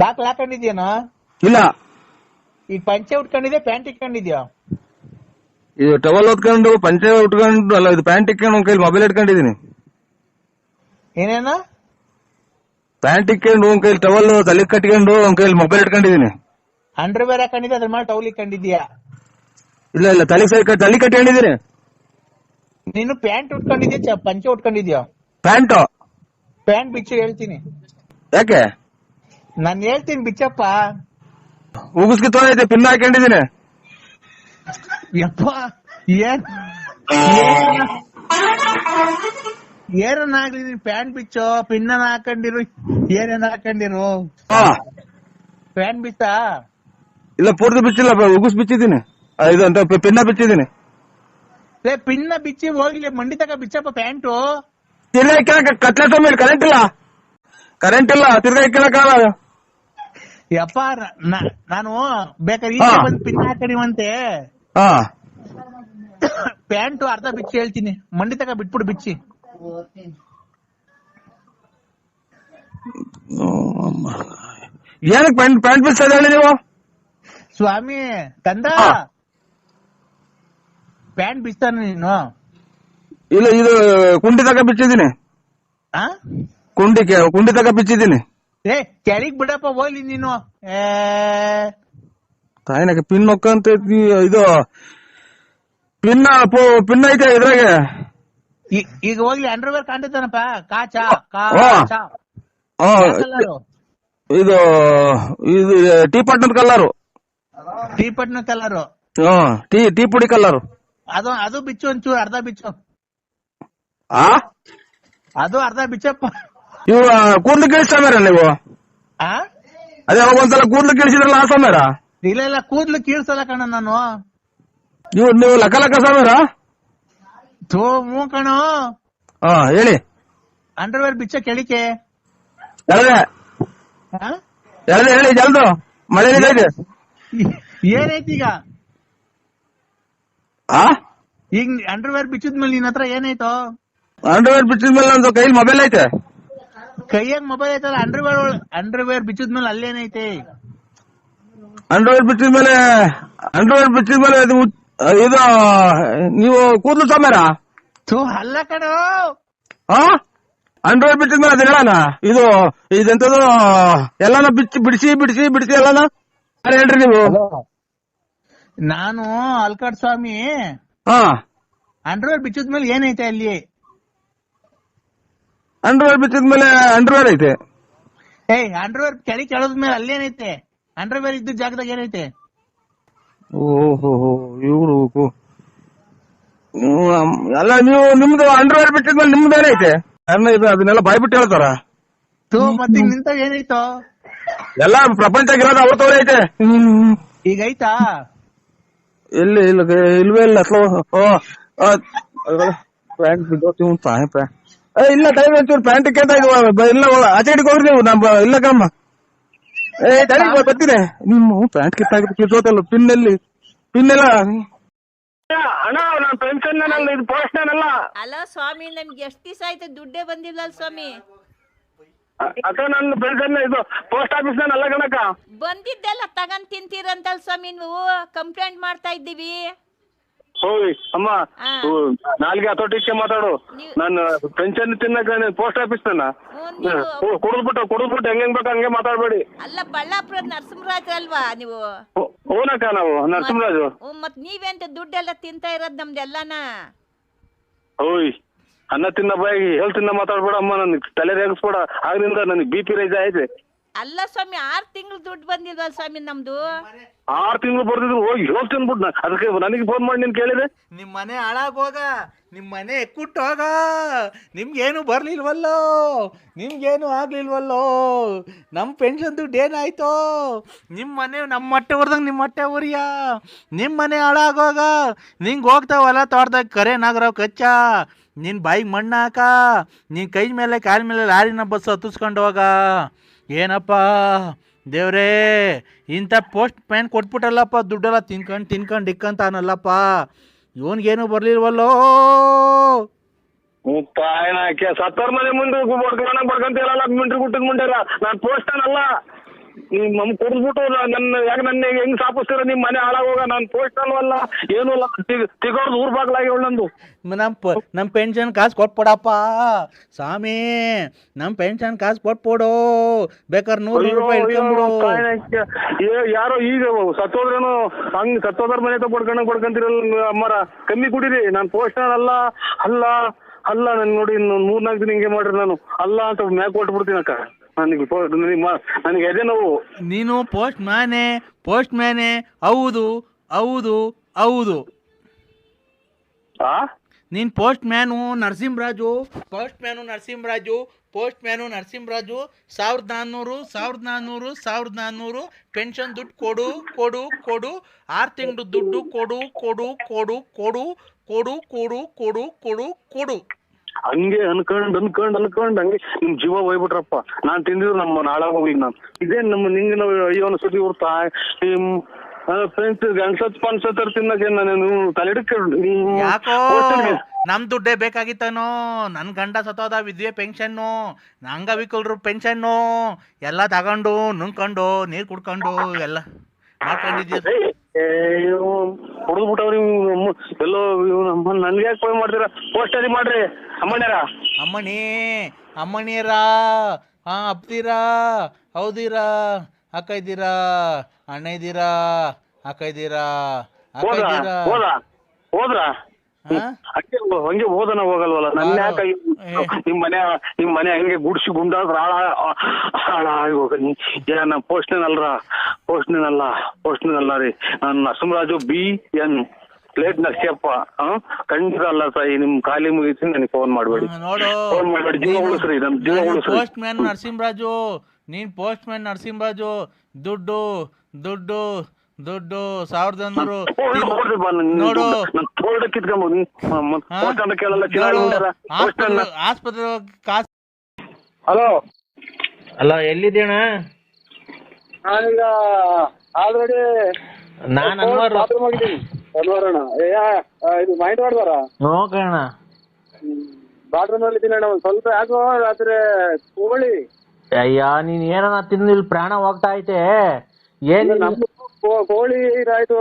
ಬಾಕ್ಲ ಹಾಕೊಂಡಿದ್ಯಾನ? ಇಲ್ಲ. ಈಗ ಪಂಚೆ ಉಟ್ಕೊಂಡಿದ್ಯಾ, ಪ್ಯಾಂಟ್ ಇಟ್ಕೊಂಡಿದ್ಯಾ? ಇದು ಟವಲ್ ಹೊತ್ಕೊಂಡು ಪಂಚೆ ಉಟ್ಕೊಂಡು, ಅಲ್ಲ ಇದು ಪ್ಯಾಂಟ್ ಇಟ್ಕೊಂಡು ಒಂದ್ ಕೈಲಿ ಮೊಬೈಲ್ ಇಟ್ಕೊಂಡಿದೀನಿ. ಏನೇನ? ಪ್ಯಾಂಟ್ ಇಟ್ಕೊಂಡು ಒಂದ್ ಕೈಲಿ ಟವಲ್ ತಲೆ ಕಟ್ಕೊಂಡು ಒಂದ್ ಕೈಲಿ ಮೊಬೈಲ್ ಇಟ್ಕೊಂಡಿದೀನಿ. ಅಂಡರ್ವೇರ್ ಹಾಕೊಂಡಿದ್ಯಾ, ಅದ್ರ ಮೇಲೆ ಟೌಲ್ ಇಟ್ಕೊಂಡಿದ್ಯಾ? ಇಲ್ಲ ತಲೆ ಕಟ್ಕೊಂಡಿದೀನಿ. ನೀನು ಪ್ಯಾಂಟ್ ಉಟ್ಕೊಂಡಿದ್ಯಾ, ಪಂಚೆ ಉಟ್ಕೊಂಡಿದ್ಯಾ? ಪ್ಯಾಂಟ್ ಬಿಚ್ಚು ಹೇಳ್ತೀನಿ. ಯಾಕೆ? ನಾನ್ ಹೇಳ್ತೀನಿ ಬಿಚ್ಚಪ್ಪ. ಉಗಿಸ್ಕಿ ತೊಗೊಂಡೈತೆ, ಪಿನ್ ಹಾಕೊಂಡಿದೀನಿ. ಯಪ್ಪ, ಏನನ್ನಾಗ್ಲಿ ನೀನ್ ಪ್ಯಾಂಟ್ ಬಿಚ್ಚೋ, ಪಿನ್ನ ಹಾಕೊಂಡಿರು, ಏನೇನ್ ಹಾಕೊಂಡಿರು. ಪ್ಯಾಂಟ್ ಬಿಚ್ಚ? ಇಲ್ಲ, ಪೂರ್ತಿ ಬಿಚ್ಚಿಲ್ಲ, ಉಗಿಸ್ ಬಿಚ್ಚಿದ್ದೀನಿ. ಇದು ಅಂತ ಪಿನ್ನ ಬಿಚ್ಚಿದ್ದೀನಿ. ಪಿನ್ನ ಬಿಚ್ಚಿ ಹೋಗ್ಲಿ, ಮಂಡಿ ತಕ ಬಿಚ್ಚಪ್ಪ ಪ್ಯಾಂಟು. ತಿರ್ಗಾ ಇಕ್ಕಳಕ ಕತ್ಲೆ ಮೇಲೆ ಕರೆಂಟ್ ಇಲ್ಲ ತಿರ್ಗಾ ಇಕ್ಕಳಕ್ಕಾಗಲ್ಲ. ಯಪ್ಪ, ನಾನು ಬೇಕಾದ್ರೆ ಈಗ ಬಂದು ಪಿನ್ ಹಾಕೊಂಡಿವಂತೆ. ಪ್ಯಾಂಟು ಅರ್ಧ ಬಿಚ್ಚಿ ಹೇಳ್ತೀನಿ, ಮಂಡಿ ತಕ ಬಿಟ್ಬಿಡು ಬಿಚ್ಚಿ. ಏನಕ್ಕೆ ಪ್ಯಾಂಟ್ ಬಿಚ್ಚ ಹೇಳಿ ನೀವು? ಸ್ವಾಮಿ ಕಂದ, ಪ್ಯಾಂಟ್ ಬಿಚ್ತಾನ ನೀನು? ಇಲ್ಲ, ಇದು ಕುಂಡಿ ತಕ ಬಿಚ್ಚಿದ್ದೀನಿ. ಕುಂಡಿ ತಕ ಬಿಚ್ಚಿದ್ದೀನಿ. ಏ ಕೆರಿಗ್ ಬಿಡಪ್ಪ ಹೋಗ್ಲಿ ನೀನು. ತಾಯಿನಾಗ ಪಿನ್ ಹೊಕ್ಕಂತ ಇದು ಪಿನ್ ಐತೆ ಇದ್ರಾಗೆ. ಈಗ ಹೋಗ್ಲಿ, ಅಂಡರ್ವೇರ್ ಕಾಣ್ತಾನಪ್ಪ. ಕಾಚಾ ಇದು ಟೀ ಪಟ್ನದ ಕಲ್ಲರು. ಟೀ ಪಟ್ನ ಕಲರು. ಟೀ ಪುಡಿ ಕಲ್ಲರು. ಅದು ಬಿಚ್ಚು ಒಂಚೂರು, ಅರ್ಧ ಬಿಚ್ಚು. ಅದು ಅರ್ಧ ಬಿಚ್ಚಪ್ಪ. ಇವು ಕೂದ್ಲು ಕೇಳಿಸ್ತಾರ ನೀವು? ಅದೇ ಅವಾಗ ಒಂದ್ಸಲ ಕೂದ್ಲು ಕೇಳಿಸಿದ್ರಲ್ಲ ಆ ಸಮಯ? ಇಲ್ಲ, ಕೂದ್ಲು ಕೀಳ್ಸಲ್ಲ ಕಣ ನಾನು. ನೀವು ಲಕ ಸಮಯ? ಮೂ ಕಣೋ. ಹೇಳಿ. ಅಂಡರ್ವೇರ್ ಬಿಚ್ಚ ಕೆಳಿಕೆ ಹೇಳಿ ಜಲ್ದು. ಮಳೆ ಏನೈತಿ ಈಗ? ಈಗ ಅಂಡರ್ವೇರ್ ಬಿಚ್ಚಿದ್ಮೇಲೆ ನಿನ್ ಹತ್ರ ಏನಾಯ್ತು? ಅಂಡರ್ವೇರ್ ಬಿಚ್ಚಿದ್ಮೇಲೆ ನಂದು ಕೈಲಿ ಮೊಬೈಲ್ ಐತೆ. ಕೈಯಾಗ ಮೊಬೈಲ್ ಐತಲ್ಲ, ಅಂಡರ್ವೇರ್ ಬಿಚ್ಚಿದ್ಮೇಲೆ ಅಲ್ಲೇನೈತೆ? ಅಂಡರ್ವೇರ್ ಬಿಚ್ಚಿದ್ಮೇಲೆ ಇದು ನೀವು ಕೂದಲು ಸಮಯ ಅಲ್ಲ ಕಣೋ. ಅಂಡರ್ವೇರ್ ಬಿಚ್ಚಿದ್ಮೇಲೆ ಅದು ಹೇಳಣ. ಇದೆಂತದು ಎಲ್ಲಾನ ಬಿಡಿಸಿ ಎಲ್ಲಾನ ಹೇಳ್ರಿ ನೀವು. ನಾನು ಅಲ್ಕಾಡ್ ಸ್ವಾಮಿ. ಅಂಡರ್ವೇರ್ ಬಿಚ್ಚಿದ್ಮೇಲೆ ಏನೈತೆ ಅಲ್ಲಿ? ಅಂಡರ್ವೇರ್ ಬಿಚ್ಚಿದ್ಮೇಲೆ ಅಂಡರ್ವೇರ್ ಐತೆ. ಅಂಡರ್ವೇರ್ ಕೆಳದ್ಮೇಲೆ ಅಲ್ಲೇನೈತೆ? ಅಂಡರ್ವೇರ್ ಇದ್ದ ಜಾಗದಾಗ ಏನೈತೆ? ಓಹೋ, ಇವ್ರು ಎಲ್ಲ ನೀವು ನಿಮ್ದು ಅಂಡರ್ವೇರ್ ಬಿಟ್ಟಿದ್ಮೇಲೆ ನಿಮ್ದು ಏನೈತೆ? ಅದನ್ನೆಲ್ಲ ಬಾಯ್ಬಿಟ್ಟು ಹೇಳ್ತಾರ. ಮತ್ತೆ ನಿಂತ ಏನಾಯ್ತು? ಎಲ್ಲ ಪ್ರಪಂಚಕ್ಕೆ ಇರೋದು ಅವ್ರ ತೋರಿ ಐತೆ. ಈಗ ಐತಾ? ಎಲ್ಲಿ ಇಲ್ವೇ ಇಲ್ಲ ಪ್ಯಾಂಟ್ ಬಿದ್ದೋಗ್ತೀವಿ ಪ್ಯಾಂಟ್ ಇಲ್ಲ ಟೈಮ್ ಒಂಚೂರು ಪ್ಯಾಂಟ್ ಕೇಳ್ತಾ ಇಲ್ಲ ಆಚೆ ಹಿಡಿಗೆ ಹೋಗ್ರಿ ನೀವು ನಮ್ಮ ಇಲ್ಲ ಕಮ್ಮ ಬರ್ತೀನಿ ನಿಮ್ಮ ಪ್ಯಾಂಟ್ ಕಿತ್ತೋತಲ್ಲ ಪಿನ್ ಎಲ್ಲ ಅಣ್ಣ ನಾನು ಪೆನ್ಷನ್ ಇದು ಪೋಸ್ಟ್ನಲ್ಲ. ಅಲ್ಲ ಸ್ವಾಮಿ, ನಮ್ಗೆ ಎಷ್ಟ್ ದಿವಸ ಆಯ್ತು ದುಡ್ಡೇ ಬಂದಿಲ್ಲ ಸ್ವಾಮಿ. ಅಕ್ಕ ನನ್ನ ಪೆನ್ಷನ್ ಇದು ಪೋಸ್ಟ್ ಆಫೀಸ್ ಅಲ್ಲ ಕಣಕ್ಕ. ಬಂದಿದ್ದೆಲ್ಲ ತಗೊಂಡ್ ತಿಂತೀರಂತಲ್ ಸ್ವಾಮಿ, ನೀವು ಕಂಪ್ಲೇಂಟ್ ಮಾಡ್ತಾ ಇದ್ದೀವಿ. ಹೋಯ್ ಅಮ್ಮ, ನಾಲ್ಗೆ ಹತೋಟಿಕ್ಕೆ ಮಾತಾಡು. ನಾನು ಪೆನ್ಷನ್ ತಿನ್ನಕ ಪೋಸ್ಟ್ ಆಫೀಸ್ ಕುಡಿದ್ಬಿಟ್ಟು ಹೆಂಗ್ ಬೇಕು ಹಂಗೆ ಮಾತಾಡ್ಬೇಡಿ. ಅಲ್ಲ ಬಳ್ಳಾಪುರ ನರಸಿಂಹರಾಜ್ ಅಲ್ವಾ ನೀವು? ಹೂನಕ್ಕ, ನಾವು ನರಸಿಂಹರಾಜು. ಮತ್ ನೀವೆಂತ ದುಡ್ಡೆಲ್ಲ ತಿಂತಾ ಇರೋದ್ ನಮ್ದೆಲ್ಲನ? ಹೋಯ್ ಅನ್ನ ತಿನ್ನ ಬಾಯಿ ಹೇಳ್ ತಿನ್ನ ಮಾತಾಡ್ಬೇಡ ಅಮ್ಮ, ನನ್ಗೆ ತಲೆ ರೇಗಿಸ್ಬೇಡ. ಆಗ್ಲಿಂದ ನನಗೆ BP ರೈಸ್ ಆಯ್ತು. ಅಲ್ಲ ಸ್ವಾಮಿ, 6 ತಿಂಗಳು ದುಡ್ಡು ಬಂದಿಲ್ವಲ್ಲ ಸ್ವಾಮಿ ನಮ್ದು? 6 ತಿಂಗಳು ಬರ್ದಿದ್ರು ಹೋಗಿ ಹೋಗ್ ತಿನ್ಬಿಡ್. ಅದಕ್ಕೆ ನನಗೆ ಫೋನ್ ಮಾಡಿ ನೀನ್ ಕೇಳಿದೆ. ನಿಮ್ ಮನೆ ಹಾಳಾಗೋಗ, ನಿಮ್ ಮನೆ ಎಕ್ಕುಟ್ಟೋಗ, ನಿಮ್ಗೇನು ಬರ್ಲಿಲ್ವಲ್ಲೋ, ನಿಮ್ಗೇನು ಆಗ್ಲಿಲ್ವಲ್ಲೋ, ನಮ್ ಪೆನ್ಷನ್ ದುಡ್ಡು ಏನಾಯ್ತೋ? ನಿಮ್ಮ ಮನೆ ನಮ್ಮ ಮೊಟ್ಟೆ ಹೊರ್ದಂಗೆ ನಿಮ್ಮ ಮೊಟ್ಟೆ ಉರಿಯ, ನಿಮ್ಮ ಮನೆ ಹಾಳಾಗೋಗ. ನಿಂಗೆ ಹೋಗ್ತಾವಲ್ಲ ತೋಟದಾಗ ಕರೆ ನಾಗರಾವ್ ಕಚ್ಚ, ನಿನ್ನ ಬಾಯಿಗೆ ಮಣ್ಣು ಹಾಕ, ನಿನ್ನ ಕೈ ಮೇಲೆ ಕಾಲ ಮೇಲೆ ಲಾರಿನ ಬಸ್ ಹತ್ತಿಸ್ಕೊಂಡು ಹೋಗ. ಏನಪ್ಪ ದೇವ್ರೇ, ಇಂಥ ಪೋಸ್ಟ್ ಮ್ಯಾನ್ ಕೊಟ್ಬಿಟ್ಟಲ್ಲಪ್ಪ, ದುಡ್ಡೆಲ್ಲ ತಿನ್ಕೊಂಡು ಇಕ್ಕಂತಾನಲ್ಲಪ್ಪ, ಇವನ್ಗೇನು ಬರ್ಲಿಲ್ವಲ್ಲೋ. ಸತ್ತರ್ ಮನೆ ಮುಂದೆ ಬಡ್ಕಂತೀರಲ್ಲ ಮಿಂಟ್ರಿ ಗುಟ್ಟದ ಮುಂಡೆಲ್ಲ. ನಾನು ಪೋಸ್ಟ್ ಅಲ್ಲ, ನಮ್ ಕೊಡ್ಬಿಟ್ಟು ನನ್ನ ಹೆಂಗ್ ಸಾಪಿಸ್ತೀರ? ನಿಮ್ ಮನೆ ಹಾಳಾಗೋಗ. ನಾನು ಪೋಸ್ಟ್ ಅಲ್ವಲ್ಲ, ಏನೂ ಅಲ್ಲ, ತಿಗೋರ್ದು ಊರ್ ಬಾಗ್ಲಾಗಿ ನಂದು. ನಮ್ಮ ಪೆನ್ಷನ್ ಕಾಸು ಕೊಟ್ಬಿಡಪ್ಪ ಸ್ವಾಮಿ, ನಮ್ಮ ಪೆನ್ಷನ್ ಕಾಸು ಕೊಟ್ಬಿಡು, ಬೇಕಾದ್ರೆ 100 ರೂಪಾಯಿ ಇಟ್ಕೊಂಡ್ಬಿಡು. ಯಾರೋ ಈಗ ಸತ್ತೋದ್ರೇನು ಹಂಗ್ ಸತ್ತೋದ್ರ ಮನೆ ಕೊಡ್ಕಂತಿರಲ್ಲ ಅಮ್ಮರ, ಕಮ್ಮಿ ಕುಡೀರಿ. ನಾನು ಪೋಸ್ಟ್ ಅಲ್ಲ ನನ್ ನೋಡಿ 3-4 ದಿನ ಹಿಂಗೆ ಮಾಡ್ರಿ. ನಾನು ಅಲ್ಲ ಅಂತ ಮ್ಯಾಕ್ ಕೊಟ್ಬಿಡ್ತೀನಿ ಅಕ್ಕ. ನನಗೆ ಎದೆ ನೋವು. ನೀನು ಪೋಸ್ಟ್ ಮ್ಯಾನೆ ಹೌದು ಹೌದು ಹೌದು. ನೀನು ಪೋಸ್ಟ್ ಮ್ಯಾನು ನರಸಿಂಹರಾಜು 1400 ಪೆನ್ಷನ್ ದುಡ್ಡು ಕೊಡು 6 ತಿಂಗಳು ದುಡ್ಡು ಕೊಡು. ಹಂಗೆ ಅನ್ಕೊಂಡ್ ಹಂಗೆ ನಿಮ್ ಜೀವ ಹೋಗ್ಬಿಟ್ರಪ್ಪ. ನಾನ್ ತಿಂದಿದ್ರು ನಮ್ಮ ಹಾಳಾಗೋಗ್ಲಿ. ನಾನು ಇದೇ ನಮ್ಮ ನಿಂಗೆ ನಾವು ಅಯ್ಯೋ ಅನ್ಸತಿ ಇರ್ತಾ ಫ್ರೆಂಡ್ಸ್ ಗಂಗ್ಸತ್ ತಿನ್ನಕ್ಕೆ ನಾನು ತಲೆಡಕ್ಕೆ. ಯಾಕೋ ನಮ್ ದುಡ್ಡೇ ಬೇಕಾಗಿತ್ತನೋ? ನನ್ ಗಂಡ ಸತ್ತೋದ, ವಿದ್ಯೆ ಪೆನ್ಷನ್ನು, ಅಂಗವಿಕಲರು ಪೆನ್ಷನ್ನು ಎಲ್ಲ ತಗೊಂಡು ನುಂಗ್ಕೊಂಡು ನೀರ್ ಕುಡ್ಕೊಂಡು ಎಲ್ಲ ಮಾಡ್ಕೊಂಡಿದ್ಯ. ಹೊಡೆದ್ಬಿಟ್ಟವ್ರಿ ಎಲ್ಲೋ. ನನ್ಗೆ ಯಾಕೆ ಫೋನ್ ಮಾಡ್ತೀರಾ? ಪೋಸ್ಟಲ್ಲಿ ಮಾಡ್ರಿ ಅಮ್ಮಣಿಯರ ಅಪ್ತೀರಾ, ಹೌದಿರಾ, ಅಕ್ಕ ಇದ್ದೀರಾ, ಅಣ್ಣ ಇದ್ದೀರಾ, ಅಕ್ಕ ಇದ್ದೀರಾ, ಹೋದ್ರ ಹಂಗೆ ಹೋದನ ಹೋಗಲ್ವಲ್ಲ. ನನ್ನ ಯಾಕೆ ನಿಮ್ ಮನೆ ಹಂಗೆ ಗುಡ್ಸಿ ಗುಂಡಾದ್ರ ಹಾಳಾಗಿ ಹೋಗ. ಏನ ಪೋಸ್ಟ್ನಲ್ಲ ರೀ. ನಾನು ನರಸಿಂಹರಾಜು BN ಪ್ಲೇಟ್ ನರಸಿಯಪ್ಪ. ಖಂಡಿತ ಅಲ್ಲ ಸಾಯಿ, ನಿಮ್ ಖಾಲಿ ಮುಗಿಸಿ ನನಗೆ ಫೋನ್ ಮಾಡ್ಬೇಡಿ. ಜೀವ ಉಳಿಸ್ರಿ, ನಮ್ ಜೀವ ಉಳಿಸ್ರಿ. ಪೋಸ್ಟ್ ಮ್ಯಾನ್ ನರಸಿಂಹರಾಜು, ನೀನ್ ಪೋಸ್ಟ್ ಮ್ಯಾನ್ ನರಸಿಂಹರಾಜು. ದುಡ್ಡು 1100 ನೋಡು. ಆಸ್ಪತ್ರೆ ಕಾಸು. ಹಲೋ, ಎಲ್ಲಿದ್ದೀಣ? ನಾನೀಗ ಆಲ್ರೆಡಿ ನಾನು ಇದು ಮೈಂಡ್ ಮಾಡ್ದಾರ ನೋಕಣ ಬಾತ್ರೂಮ್ ಅಲ್ಲಿ ಇದ್ದೀನಿ. ಒಂದ್ ಸ್ವಲ್ಪ ಯಾಕೋ ರಾತ್ರಿ ಕೋಳಿ. ಅಯ್ಯ, ನೀನ್ ಏನನ ತಿಂದು ಇಲ್ಲಿ ಪ್ರಾಣ ಹೋಗ್ತಾ ಐತೆ. ಏನ್ ಕೋಳಿ ಇದಾಯ್ತು.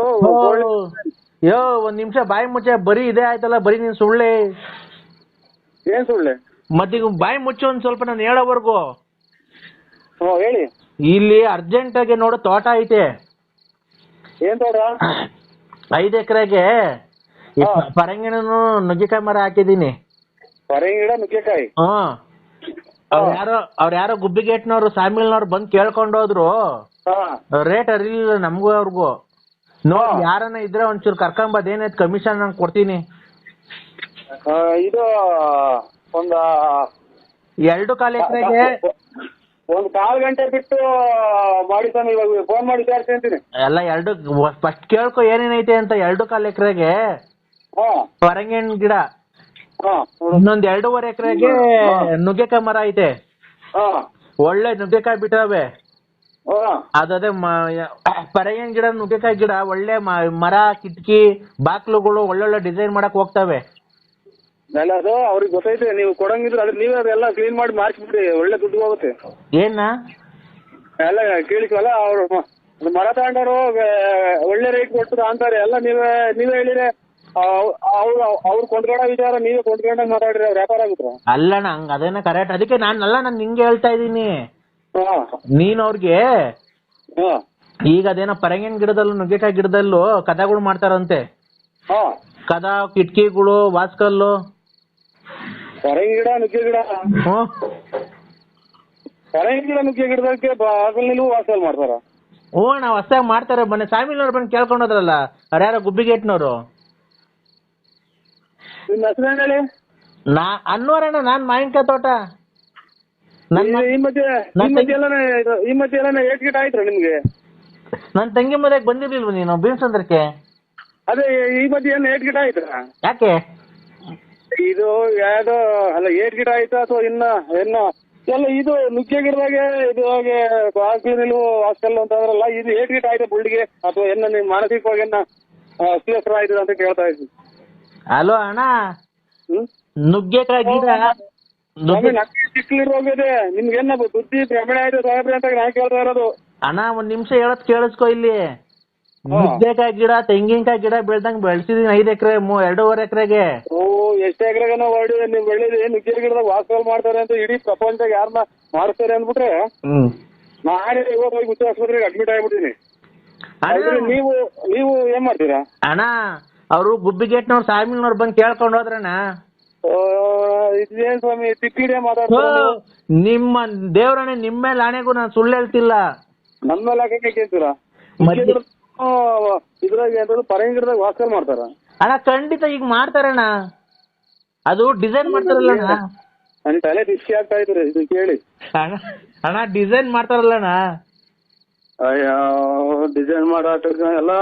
ಯೋ, ಒಂದ್ ನಿಮಿಷ ಬಾಯಿ ಮುಚ್ಚೆ. ಬರೀ ಇದೇ ಆಯ್ತಲ್ಲ, ಬರೀ ನೀನ್ ಸುಳ್ಳೆ. ಏನ್ ಸುಳ್ಳೆ? ಮತ್ತೀಗ ಬಾಯಿ ಮುಚ್ಚು ಒಂದ್ ಸ್ವಲ್ಪ, ನಾನು ಹೇಳೋವರೆಗೂ. ಹೇಳಿ. ಇಲ್ಲಿ ಅರ್ಜೆಂಟ್ ಆಗಿ ನೋಡು, ತೋಟ ಐತೆ. ಏನ್ ತೋಟ? 5 ಎಕರೆಗೆ ಪರಂಗಿಣನು ನುಗ್ಗೆಕಾಯಿ ಮರ ಹಾಕಿದೀನಿ. ಪರಂಗಿಡ ನುಗ್ಗೆಕಾಯಿ? ಅವ್ರ ಯಾರೋ ಗುಬ್ಬಿಗೇಟ್ನವ್ರು, ಸಾಮಿಲ್ನವ್ರು ಬಂದ್ ಕೇಳ್ಕೊಂಡು ಹೋದ್ರು. ರೇಟ್ ಅರಿಲಿಲ್ಲ ನಮಗೂ ಅವ್ರಿಗೂ. ನೋಡಿ, ಯಾರನ್ನ ಇದ್ರೆ ಒಂಚೂರು ಕರ್ಕೊಂಬದ್, ಏನಾಯ್ತು ಕಮಿಷನ್ ನಂಗೆ ಕೊಡ್ತೀನಿ. ಇದು ಒಂದ 2 ಕಾಲು ಎಕರೆಗೆ ಒಂದು 1/4 ಗಂಟೆ ಬಿಟ್ಟು ಮಾಡಿ ಸ್ವಾಮಿ, ಇವಾಗ ಫೋನ್ ಮಾಡಿ ವಿಚಾರಿಸಿ ಅಂತೀನಿ. ಎಲ್ಲ ಎರಡು ಫಸ್ಟ್ ಕೇಳ್ಕೊ ಏನೇನೈತೆ ಅಂತ. 2.25 ಎಕರೆಗೆ ಪರಂಗಿಹಣ್ಣು ಗಿಡ, ಇನ್ನೊಂದ್ 2.5 ಎಕರೆಗೆ ನುಗ್ಗೆಕಾಯಿ ಮರ ಐತೆ. ಒಳ್ಳೆ ನುಗ್ಗೆಕಾಯಿ ಬಿಟ್ಟವೆ. ಅದೇ ಪರಂಗಿಹಣ್ಣು ಗಿಡ, ನುಗ್ಗೆಕಾಯಿ ಗಿಡ ಒಳ್ಳೆ ಮರ, ಕಿಟಕಿ, ಬಾಕ್ಲುಗಳು ಒಳ್ಳೊಳ್ಳೆ ಡಿಸೈನ್ ಮಾಡಕ್ ಹೋಗ್ತವೆ. ಅದು ಅವ್ರಿಗೆ ಗೊತ್ತೈತೆ, ನೀವು ಕೊಡಂಗಿದ್ರೆ ಅದ್ರ ನೀವೇ ಅದೆಲ್ಲ ಕ್ಲೀನ್ ಮಾಡಿ ಮಾಡಿಸ್ಬಿಡಿ, ಒಳ್ಳೆ ದುಡ್ಡು ಹೋಗುತ್ತೆ. ಏನ ಎಲ್ಲ ಕೇಳಿಕಲ್ಲ, ಅವ್ರು ಮರ ತಗೊಂಡವ್ರು ಒಳ್ಳೆ ರೇಟ್ ಕೊಡ್ತಾರೆ ಅಂತಾರೆ. ಎಲ್ಲ ನೀವೇ ಹೇಳಿದ್ರೆ ಅವ್ರು ಕೊಂಡ್ಕೊಂಡ ವಿಚಾರ ನೀವೇ ಕೊಂಡ್ಕೊಂಡಾಗ ಮಾತಾಡ್ರಿ, ಅವ್ರು ವ್ಯಾಪಾರ ಆಗುತ್ತೆ. ಅಲ್ಲಣ್ಣ, ಹಂಗ ಅದೇನ ಕರೆಕ್ಟ್. ಅದಕ್ಕೆ ನಾನು ನಿಂಗೆ ಹೇಳ್ತಾ ಇದ್ದೀನಿ, ನೀನ್ ಅವ್ರಿಗೆ ಈಗ ಅದೇನೋ ಪರಂಗಿಹಣ್ಣು ಗಿಡದಲ್ಲೂ ನುಗ್ಗೆಕಾಯಿ ಗಿಡದಲ್ಲೂ ಕದಗಳು ಮಾಡ್ತಾರಂತೆ. ಕದ, ಕಿಟಕಿಗಳು, ವಾಸ್ಕಲ್ಲು, ಪರಂಗಿ ಗಿಡ, ನುಗ್ಗೆ ಗಿಡ, ಪರಂಗಿ ಗಿಡ, ನುಗ್ಗೆ ಗಿಡದಕ್ಕೆ ಬಾಗಲ್ನಲ್ಲೂ ವಾಸಲ್ ಮಾಡ್ತಾರ. ಹ್ಞೂ ಅಣ್ಣ, ಹೊಸ್ದಾಗಿ ಮಾಡ್ತಾರೆ. ಬನ್ನಿ ಸಾಮಿಲ್ನವ್ರು ಬಂದು ಕೇಳ್ಕೊಂಡೋದ್ರಲ್ಲ, ಅವ್ರು ಯಾರೋ ಗುಬ್ಬಿಗೇಟ್ನವ್ರು. ನಿಮ್ಮ ಹೆಸರು ಹೇಳಿ. ಅನ್ನೋರಣ್ಣ, ನಾನ್ ಮಾವಿನಕಾಯಿ ತೋಟ. ಈ ಮಧ್ಯೆ ಎಲ್ಲ ಏಟ್ ಗಿಟ ಆಯ್ತು ನಿಮ್ಗೆ? ನನ್ ತಂಗಿ ಮದ್ವೆಗೆ ಬಂದಿರ್ಲಿಲ್ವ ನೀನು ಬೀನ್ಸಂದ್ರಕ್ಕೆ? ಅದೇ ಈ ಮಧ್ಯೆ ಏನು ಏಟ್ ಗಿಟ ಆಯ್ತಾ? ಯಾಕೆ ಇದು ಯಾವ್ದೋ ಅಲ್ಲ, ಏಟ್ ಗಿಡ ಆಯ್ತಾ ಅಥವಾ ಇನ್ನ ಎಲ್ಲ ಇದು ನುಗ್ಗೆ ಗಿಡದಾಗೆ ಇದು ಹಾಗೆ ಹಾಸ್ಟೆಲ್ ಅಂತ ಅಂದ್ರಲ್ಲ, ಇದು ಏಟ್ ಗಿಟ ಆಯ್ತಾ ಬುಳ್ಳಿಗೆ ಅಥವಾ ನಿಮ್ಮ ಮಾನಸಿಕವಾಗಿ ಅಸ್ವಸ್ಥ ಆಯ್ತದ ಅಂತ ಕೇಳ್ತಾ ಇದ್ದೀನಿ. ಹಲೋ ಅಣ್ಣ, ನುಗ್ಗೆಕಾಯಿ ಗಿಡ ಚಿಕ್ಕಲಿರೋಗಿದೆ, ನಿಮ್ಗೇನ ಬುದ್ಧಿ ಭ್ರಮಣೆ ಆಯ್ತು ಸಾಹೇಬ್ರೆ ಅಂತ ನಾ ಕೇಳ್ತಾ ಇರೋದು. ಅಣ್ಣ, ಒಂದ್ ನಿಮಿಷ ಹೇಳೋದ್ ಕೇಳಿಸ್ಕೊ. ಇಲ್ಲಿ ನುಗ್ಗೆಕಾಯಿ ಗಿಡ, ತೆಂಗಿನಕಾಯಿ ಗಿಡ ಬೆಳ್ದಂಗ್ ಬೆಳ್ಸಿದೀನಿ 5 ಎಕರೆ 2.5 ಎಕರೆಗೆ. ಓ, ಎಷ್ಟು ಎಕರೆಗನ ಹೊಡಿ ನೀವು ಬೆಳೆದಿ ನುಗ್ಗೆ ಗಿಡದಾಗ ವಾಸಲ್ ಮಾಡ್ತಾರೆ ಅಂತ ಇಡೀ ಪ್ರಪಂಚದಾಗ ಯಾರನ್ನ ಮಾಡ್ತಾರೆ ಅಂದ್ಬಿಟ್ರೆ ನಾನೇ ಇವತ್ತು ಹೋಗಿ ಹುಚ್ಚ ಆಸ್ಪತ್ರೆಗೆ ಅಡ್ಮಿಟ್ ಆಗ್ಬಿಟ್ಟಿನಿ. ನೀವು ಏನ್ ಮಾಡ್ತೀರಾ ಅಣ್ಣ? ಅವರು ಗುಬ್ಬಿಗೇಟ್ನವ್ರು ಸಾಮಿಲ್ನವ್ರು ಬಂದು ಕೇಳ್ಕೊಂಡು ಹೋದ್ರಣ್ಣ. ಇದೇನ್ ಸ್ವಾಮಿ ತಿಕ್ಕಿಡೆ ಮಾತಾಡ್ತಾರೆ? ನಿಮ್ಮ ದೇವ್ರಣ್ಣ, ನಿಮ್ಮ ಮೇಲೆ ಆಣೆಗೂ ನಾನು ಸುಳ್ಳು ಹೇಳ್ತಿಲ್ಲ. ನಮ್ಮ ಮೇಲೆ ಹಾಕಕ್ಕೆ ಕೇಳ್ತೀರಾ? ಇದ್ರಾಗ ಪರಂಗಿ ಗಿಡದಾಗ ವಾಸಲ್ ಮಾಡ್ತಾರ ಅಣ್ಣ? ಖಂಡಿತ ಈಗ ಮಾಡ್ತಾರಣ್ಣ, ಅದು ಡಿಸೈನ್ ಮಾಡ್ತಾರಲ್ಲ ನನ್ ತಲೆ ಬಿಸಿ ಆಗ್ತಾ ಇದ್ರೆ ಇದು ಕೇಳಿ. ಅಣ್ಣ ಡಿಸೈನ್ ಮಾಡ್ತಾರಲ್ಲಣ್ಣ? ಅಯ್ಯೋ, ಡಿಸೈನ್ ಮಾಡಾಟ ಎಲ್ಲ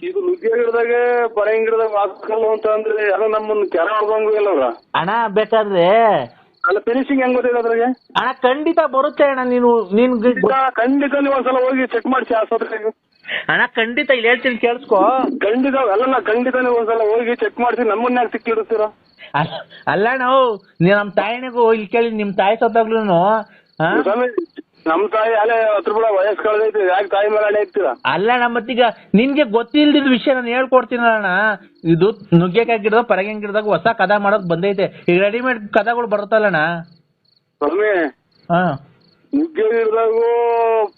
ಇದು ನುಗ್ಗೆ ಗಿಡದಾಗೆ ಪರಂಗಿ ಗಿಡದಾಗ ವಾಸಲ್ ಅಂತ ಅಂದ್ರೆ ಎಲ್ಲ ನಮ್ಮನ್ನ ಕೆರ ಹೊಡ್ದಂಗು ಇಲ್ಲ ಅವ್ರ. ಅಣ್ಣ ಬೇಕಾದ್ರೆ ಅಲ್ಲ ಫಿನಿಶಿಂಗ್ ಹೆಂಗ್ ಗೊತ್ತಿಲ್ಲ ಅದ್ರಾಗೆ? ಅಣ್ಣ ಖಂಡಿತ ಬರುತ್ತೆ ಅಣ್ಣ. ನೀನ್ ಖಂಡಿತ ನೀವು ಒಂದ್ಸಲ ಹೋಗಿ ಚೆಕ್ ಮಾಡಿಸಿ ಆಸ್ಪತ್ರೆಗೆ. ಅಣ್ಣ ಖಂಡಿತ ಇಲ್ಲಿ ಹೇಳ್ತೀನಿ ಕೇಳಿಸ್ಕೊ. ಖಂಡಿತ ಅಲ್ಲ, ಖಂಡಿತ ನೀವು ಒಂದ್ಸಲ ಹೋಗಿ ಚೆಕ್ ಮಾಡಿಸಿ ನಮ್ಮನ್ನ ಯಾಕೆ ಸಿಕ್ಕಿಡ್ತೀರಾ? ಅಲ್ಲ ನಾವು ನಮ್ ತಾಯಿನಿಗೂ ಇಲ್ಲಿ ಕೇಳಿ, ನಿಮ್ ತಾಯಿ ಸತ್ತಾಗ್ಲೂ ನಮ್ ತಾಯಿ ಅಲ್ಲೇ 10 ರೂಪಾಯಿ ವಯಸ್ಸು ಕಳೆದೈತಿ, ಯಾಕೆ ತಾಯಿ ಮೇಲೆ ಅಡೆ ಇರ್ತೀರಾ? ಅಲ್ಲ ಮತ್ತೀಗ ನಿನ್ಗೆ ಗೊತ್ತಿಲ್ದಿದ್ ವಿಷಯ ನಾನು ಹೇಳ್ಕೊಡ್ತೀನಣ್ಣ. ಇದು ನುಗ್ಗೆಕಾಯಿ ಗಿಡದಾಗ ಪರಂಗಿ ಗಿಡದಾಗ ಹೊಸ ಕದ ಮಾಡೋಕ್ ಬಂದೈತೆ. ಈಗ ರೆಡಿಮೇಡ್ ಕದಗಳು ಬರುತ್ತಲ್ಲಣ್ಣ ಸ್ವಾಮಿ. ನುಗ್ಗೆ ಗಿಡದಾಗೂ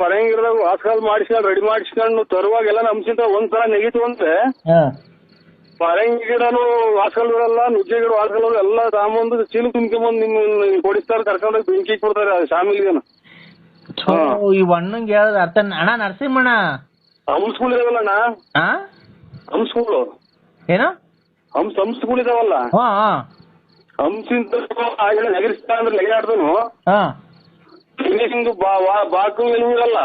ಪರಂಗಿ ಗಿಡದಾಗ ವಾಸಲ್ ಮಾಡಿಸ್ಕೊಂಡು ರೆಡಿ ಮಾಡಿಸ್ಕೊಂಡು ತರುವಾಗೆಲ್ಲ ನಮ್ಸಿಂತ ಒಂದ್ಸಲ ನೆಗಿತು ಅಂದ್ರೆ ಪರಂಗಿ ಗಿಡನು ವಾಸಲ್ ಇರಲ್ಲ, ನುಗ್ಗೆ ಗಿಡ ವಾಸಲ್ ಎಲ್ಲ ತಾಂಬಂದು ಚೀಲು ತುಂಬ್ಕೊಂಬಂದು ನಿಮ್ ಕೊಡಿಸ್ತಾರೆ, ಕರ್ಕೊಂಡೋಗಿ ಬೆಂಕಿ ಕೊಡ್ತಾರೆ ಶಾಮಿಲ್ಗೇನ. ಈ ಹಣ್ಣಂಗೆ ಹೇಳಿದ್ರೆ ಅರ್ಥ. ಅಣ್ಣ ನರಸಿಂಹಣ್ಣ, ಹಂಸ್ಗಳು ಇದಾವಲ್ಲಣ್ಣ, ಹಂಸ್ಗಳು ಏನು ಹಂಸ್ಗಳು ಇದಾವಲ್ಲ, ಹಂಸಿಂತ ನೆಗರಿಸ್ತಾ ಅಂದ್ರೆ ನೆಗೆದಾಡ್ದನು ಫಿನಿಶಿಂಗ್ ಬಾಕ್ಲು ಇರಲ್ಲ,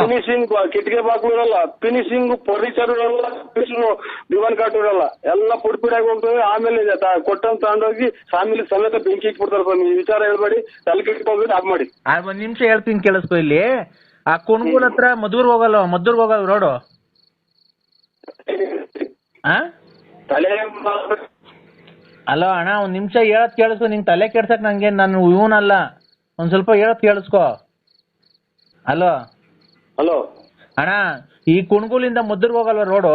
ಫಿನಿಶಿಂಗ್ ಕಿಟಕಿ ಬಾಕ್ಲು ಇರಲ್ಲ, ಫಿನಿಶಿಂಗ್ ಫರ್ನಿಚರ್ ಇರಲ್ಲ, ಫಿನಿಶಿಂಗ್ ದಿವಾನ್ ಕಾಟ್ ಇರಲ್ಲ, ಎಲ್ಲ ಪುಡಿಯಾಗಿ ಹೋಗ್ತವೆ. ಆಮೇಲೆ ಕೊಟ್ಟಂತ ತಗೊಂಡೋಗಿ ಫ್ಯಾಮಿಲಿ ಸಮೇತ ಬೆಂಕಿ ಇಟ್ಬಿಡ್ತಾರೆ. ಸ್ವಾಮಿ ಈ ವಿಚಾರ ಹೇಳ್ಬೇಡಿ, ತಲೆ ಕೆಟ್ಕೋಗ್ಬಿಟ್ಟು ಆಫ್ ಮಾಡಿ. 1 ನಿಮಿಷ ಹೇಳ್ತೀನಿ ಕೇಳಿಸ್ಕೊ. ಇಲ್ಲಿ ಆ ಕುಣಗೂಲ್ ಹತ್ರ ಮದ್ದೂರ್ಗ್ ಹೋಗಲ್ಲ ರೋಡು. ಅಲೋ ಅಣ್ಣ, 1 ನಿಮಿಷ ಹೇಳತ್ ಕೇಳಿಸ್ಕೊ. ನಿಂಗೆ ತಲೆ ಕೆಡ್ಸಕ್ ನಂಗೆ ನಾನು ಇವನಲ್ಲ, ಒಂದ್ ಸ್ವಲ್ಪ ಹೇಳತ್ ಕೇಳಿಸ್ಕೊ. ಹಲೋ ಅಣ್ಣ, ಈ ಕುಣಗೂಲಿಂದ ಮದ್ದೂರ್ಗ್ ಹೋಗಲ್ವ ರೋಡು?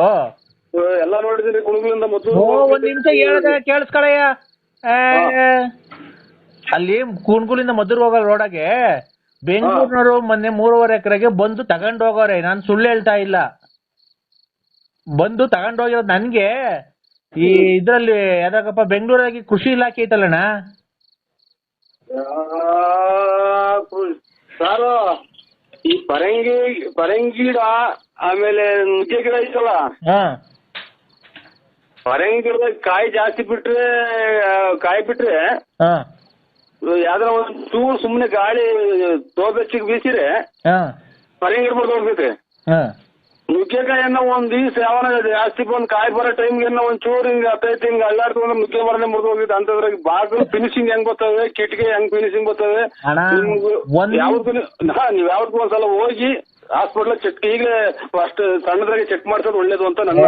ಎಲ್ಲ ನೋಡಿದೀನಿ ಕುಣಗೂಲಿಂದ ಮದ್ದೂರು. 1 ನಿಮಿಷ ಹೇಳ್ದೆ ಕೇಳಿಸ್ಕೊಳಯ್ಯ. ಅಲ್ಲಿ ಕುಣಗೂಲಿಂದ ಮದ್ದೂರ್ಗ್ ಹೋಗಲ್ ರೋಡಾಗೆ ಬೆಂಗಳೂರಿನವರು ಮೊನ್ನೆ 3.5 ಎಕರೆಗೆ ಬಂದು ತಗೊಂಡ್ ಹೋಗೋರೆ. ನಾನು ಸುಳ್ಳು ಹೇಳ್ತಾ ಇಲ್ಲ. ಬಂದು ತಗೊಂಡ್ ಹೋಗಿರೋದು ನನ್ಗೆ. ಈ ಇದ್ರಲ್ಲಿ ಯಾವ್ದಾಗಪ್ಪ ಬೆಂಗಳೂರಾಗಿ ಕೃಷಿ ಇಲಾಖೆ ಐತಲ್ಲಣ್ಣ, ಸಾರು ಈ ಪರಂಗಿ ಗಿಡ ಆಮೇಲೆ ನುಗ್ಗೆ ಗಿಡ ಐತಲ್ಲ, ಪರಂಗಿ ಗಿಡದಾಗ ಕಾಯಿ ಜಾಸ್ತಿ ಬಿಟ್ರೆ ಯಾವ್ದಾರ ಒಂದ್ ಚೂರು ಸುಮ್ನೆ ಗಾಳಿ ತೋಬೆಚ್ಚಿಗೆ ಬೀಸಿರೆ ಪರಂಗಿ ಗಿಡ ಹೋಗ್ತೈತೆ. ನುಗ್ಗೆಕಾಯನ್ನ ಒಂದ್ ದಿವ್ಸ ಯಾವನ ಜಾಸ್ತಿ ಬಂದ್ ಕಾಯಿ ಬರೋ ಟೈಮ್ಗೆ ಒಂದ್ ಚೂರು ಹಿಂಗ ಹತ್ತೈತಿ ಹಿಂಗ ಅಲ್ಲಾಡ್ತಂದ್ರೆ ನುಗ್ಗೆ ಮರನೇ ಮುರಿದು ಹೋಗಿತ್ತು. ಅಂತದ್ರಾಗ ಬಾಗಿಲು ಫಿನಿಶಿಂಗ್ ಹೆಂಗ್ ಬರ್ತವೆ, ಕಿಟಕಿ ಹೆಂಗ್ ಫಿನಿಶಿಂಗ್ ಬರ್ತವೆ. ನೀವ್ ಯಾವ್ದು ಒಂದ್ಸಲ ಹೋಗಿ ಹಾಸ್ಪಿಟ್ಲ್ ಚೆಕ್ ಈಗಲೇ ಅಷ್ಟು ಸಣ್ಣದ್ರಾಗೆ ಚೆಕ್ ಮಾಡ್ಸೋದು ಒಳ್ಳೇದು ಅಂತ ನನ್ನ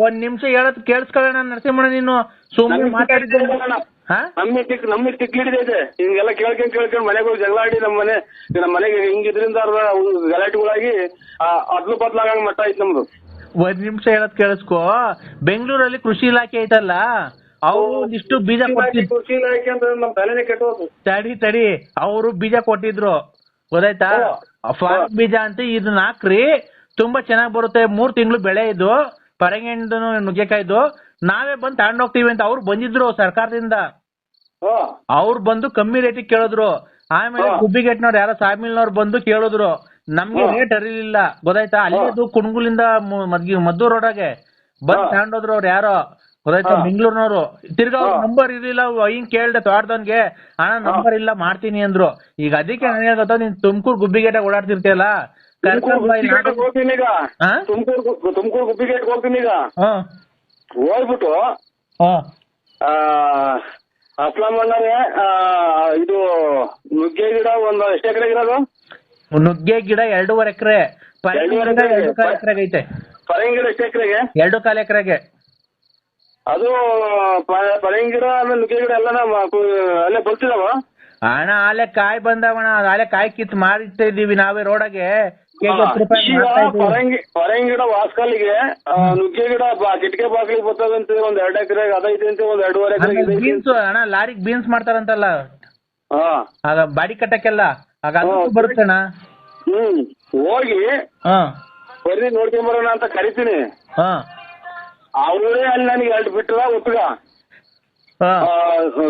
ಒಂದ್ ನಿಮಿಷ ಹೇಳೋದ್ ಕೇಳಿಸ್ಕೊಳ್ಳೋಣ ನರಸಿಂಹಣ್ಣ, ನೀನು ಸುಮ್ಮನೆ ಮಾತಾಡಿದ್ದೆ. ನಮಗೆ ತಿಕ್ಲಿಡಿದೈತೆ ಹಿಂಗೆಲ್ಲ ಕೇಳ್ಕೊಂಡ್ ಮನೆಗೆ ಹೋಗಿ ಜಗಳ ಆಡಿ ನಮ್ಮ ಮನೆಗೆ ಹಿಂಗಿದ್ರಿಂದ ಗಲಾಟೆಗಳಾಗಿ ಅದ್ಲು ಬದ್ಲಾಗಂಗ್ ಮಟ್ಟ ಐತ್ ನಮ್ದು. ಒಂದ್ ನಿಮಿಷ ಹೇಳೋದ್ ಕೇಳಿಸ್ಕೊ. ಬೆಂಗಳೂರಲ್ಲಿ ಕೃಷಿ ಇಲಾಖೆ ಐತಲ್ಲ, ಅವ್ರು ಒಂದಿಷ್ಟು ಬೀಜ ಕೊಟ್ಟಿದ್ರು. ಕೃಷಿ ಇಲಾಖೆ ಅಂತ ನಮ್ ತಲೆನೇ ಕೆಟ್ಟೋದು. ತಡಿ ಅವರು ಬೀಜ ಕೊಟ್ಟಿದ್ರು, ಗೊತ್ತಾಯ್ತಾ? ಫಾರ್ಮ್ ಬೀಜ ಅಂತ ಇದನ್ನ ಹಾಕ್ರಿ, ತುಂಬಾ ಚೆನ್ನಾಗ್ ಬರುತ್ತೆ, 3 ತಿಂಗಳು ಬೆಳೆ ಇದು, ಪರಂಗಿಹಣ್ಣು ನುಗ್ಗೆಕಾಯ್ದು, ನಾವೇ ಬಂದು ತಗೊಂಡೋಗ್ತೀವಿ ಅಂತ ಅವ್ರು ಬಂದಿದ್ರು ಸರ್ಕಾರದಿಂದ. ಅವ್ರು ಬಂದು ಕಮ್ಮಿ ರೇಟಿಗೆ ಕೇಳಿದ್ರು. ಆಮೇಲೆ ಗುಬ್ಬಿಗೇಟ್ನವ್ರು ಯಾರೋ ಸಾಮಿಲ್ನವ್ರು ಬಂದು ಕೇಳಿದ್ರು, ನಮ್ಗೆ ರೇಟ್ ಅರಿಲಿಲ್ಲ, ಗೊತ್ತಾಯ್ತಾ? ಅಲ್ಲಿದು ಕುಣಗುಲಿಂದ ಮದ್ದೂರ್ ರೋಡಾಗೆ ಬಂದ್ ತಗೊಂಡೋದ್ರು ಅವ್ರು ಯಾರೋ, ಗೊತ್ತಾಯ್ತಾ? ಬೆಂಗಳೂರಿನವ್ರು. ತಿರ್ಗಾ ಅವ್ರ ನಂಬರ್ ಇರ್ಲಿಲ್ಲ, ಹಿಂಗ್ ಕೇಳ್ದೆ ತೋಟದವನ್ಗೆ, ಅಣ್ಣ ನಂಬರ್ ಇಲ್ಲ ಮಾಡ್ತೀನಿ ಅಂದ್ರು. ಈಗ ಅದಕ್ಕೆ ನಾನು ಹೇಳ್ಕೊತ, ನೀನ್ ತುಮಕೂರು ಗುಬ್ಬಿಗೇಟಾಗ ಓಡಾಡ್ತಿರ್ತೀಯಲ್ಲ, ತುಮಕೂರು ಗುಬ್ಬಿಗೇಟ್ ಹೋಗ್ತೀನಿ ಈಗ. ಹೋಗ್ಬಿಟ್ಟು ಅಸ್ಲಾಂ ಅಣ್ಣರೇ, ಇದು ನುಗ್ಗೆ ಗಿಡ ಒಂದು ಎಷ್ಟು ಎಕರೆ ಇರೋದು? ನುಗ್ಗೆ ಗಿಡ 2.5 ಎಕರೆ, 2.5 ಎಕರೆಗೆ ಐತೆ. ಪರಂಗಿ ಗಿಡ ಎಷ್ಟು ಎಕರೆಗೆ? 2.25 ಎಕರೆಗೆ. ಅದು ಪರಂಗಿ ಗಿಡ ಆಮೇಲೆ ನುಗ್ಗೆ ಗಿಡ ಎಲ್ಲ ಅಲ್ಲೇ ಬರ್ತಿದಾವ ಅಣ್ಣ? ಆಲೆ ಕಾಯಿ ಬಂದವಣ, ಆಲೆ ಕಾಯಿ ಕಿತ್ ಮಾರಿಡ್ತಾ ಇದೀವಿ ನಾವೇ ರೋಡಾಗೆ. ಪರಂಗಿ ಗಿಡ ವಾಸ್ಕಲ್ಲಿಗೆ, ನುಗ್ಗೆ ಗಿಡ ಕಿಟಕೆ ಬಾಗಿಲಿಗೆ ಬರ್ತದಂತೆ ಒಂದ್ 2 ಎಕರೆಗೆ ಅದೈತೆ ಅಂತೆ, ಒಂದ್ 2.5 ಎಕರೆ ಬೀನ್ಸ್ ಅಣ್ಣ, ಲಾರಿಗೆ ಬೀನ್ಸ್ ಮಾಡ್ತಾರಂತಲ್ಲ, ಆಗ ಬಾಡಿ ಕಟ್ಟಕ್ಕೆಲ್ಲ ಆಗ ಬರುತ್ತಣ್ಣ. ಹೋಗಿ ಬರ್ರಿ ನೋಡ್ಕೊಂಬರೋಣ ಅಂತ ಕರಿತೀನಿ. ಅವರೇ ಅಲ್ಲಿ ನನಗೆ 2 ಬಿಟ್ಟದ ಒತ್ತಗ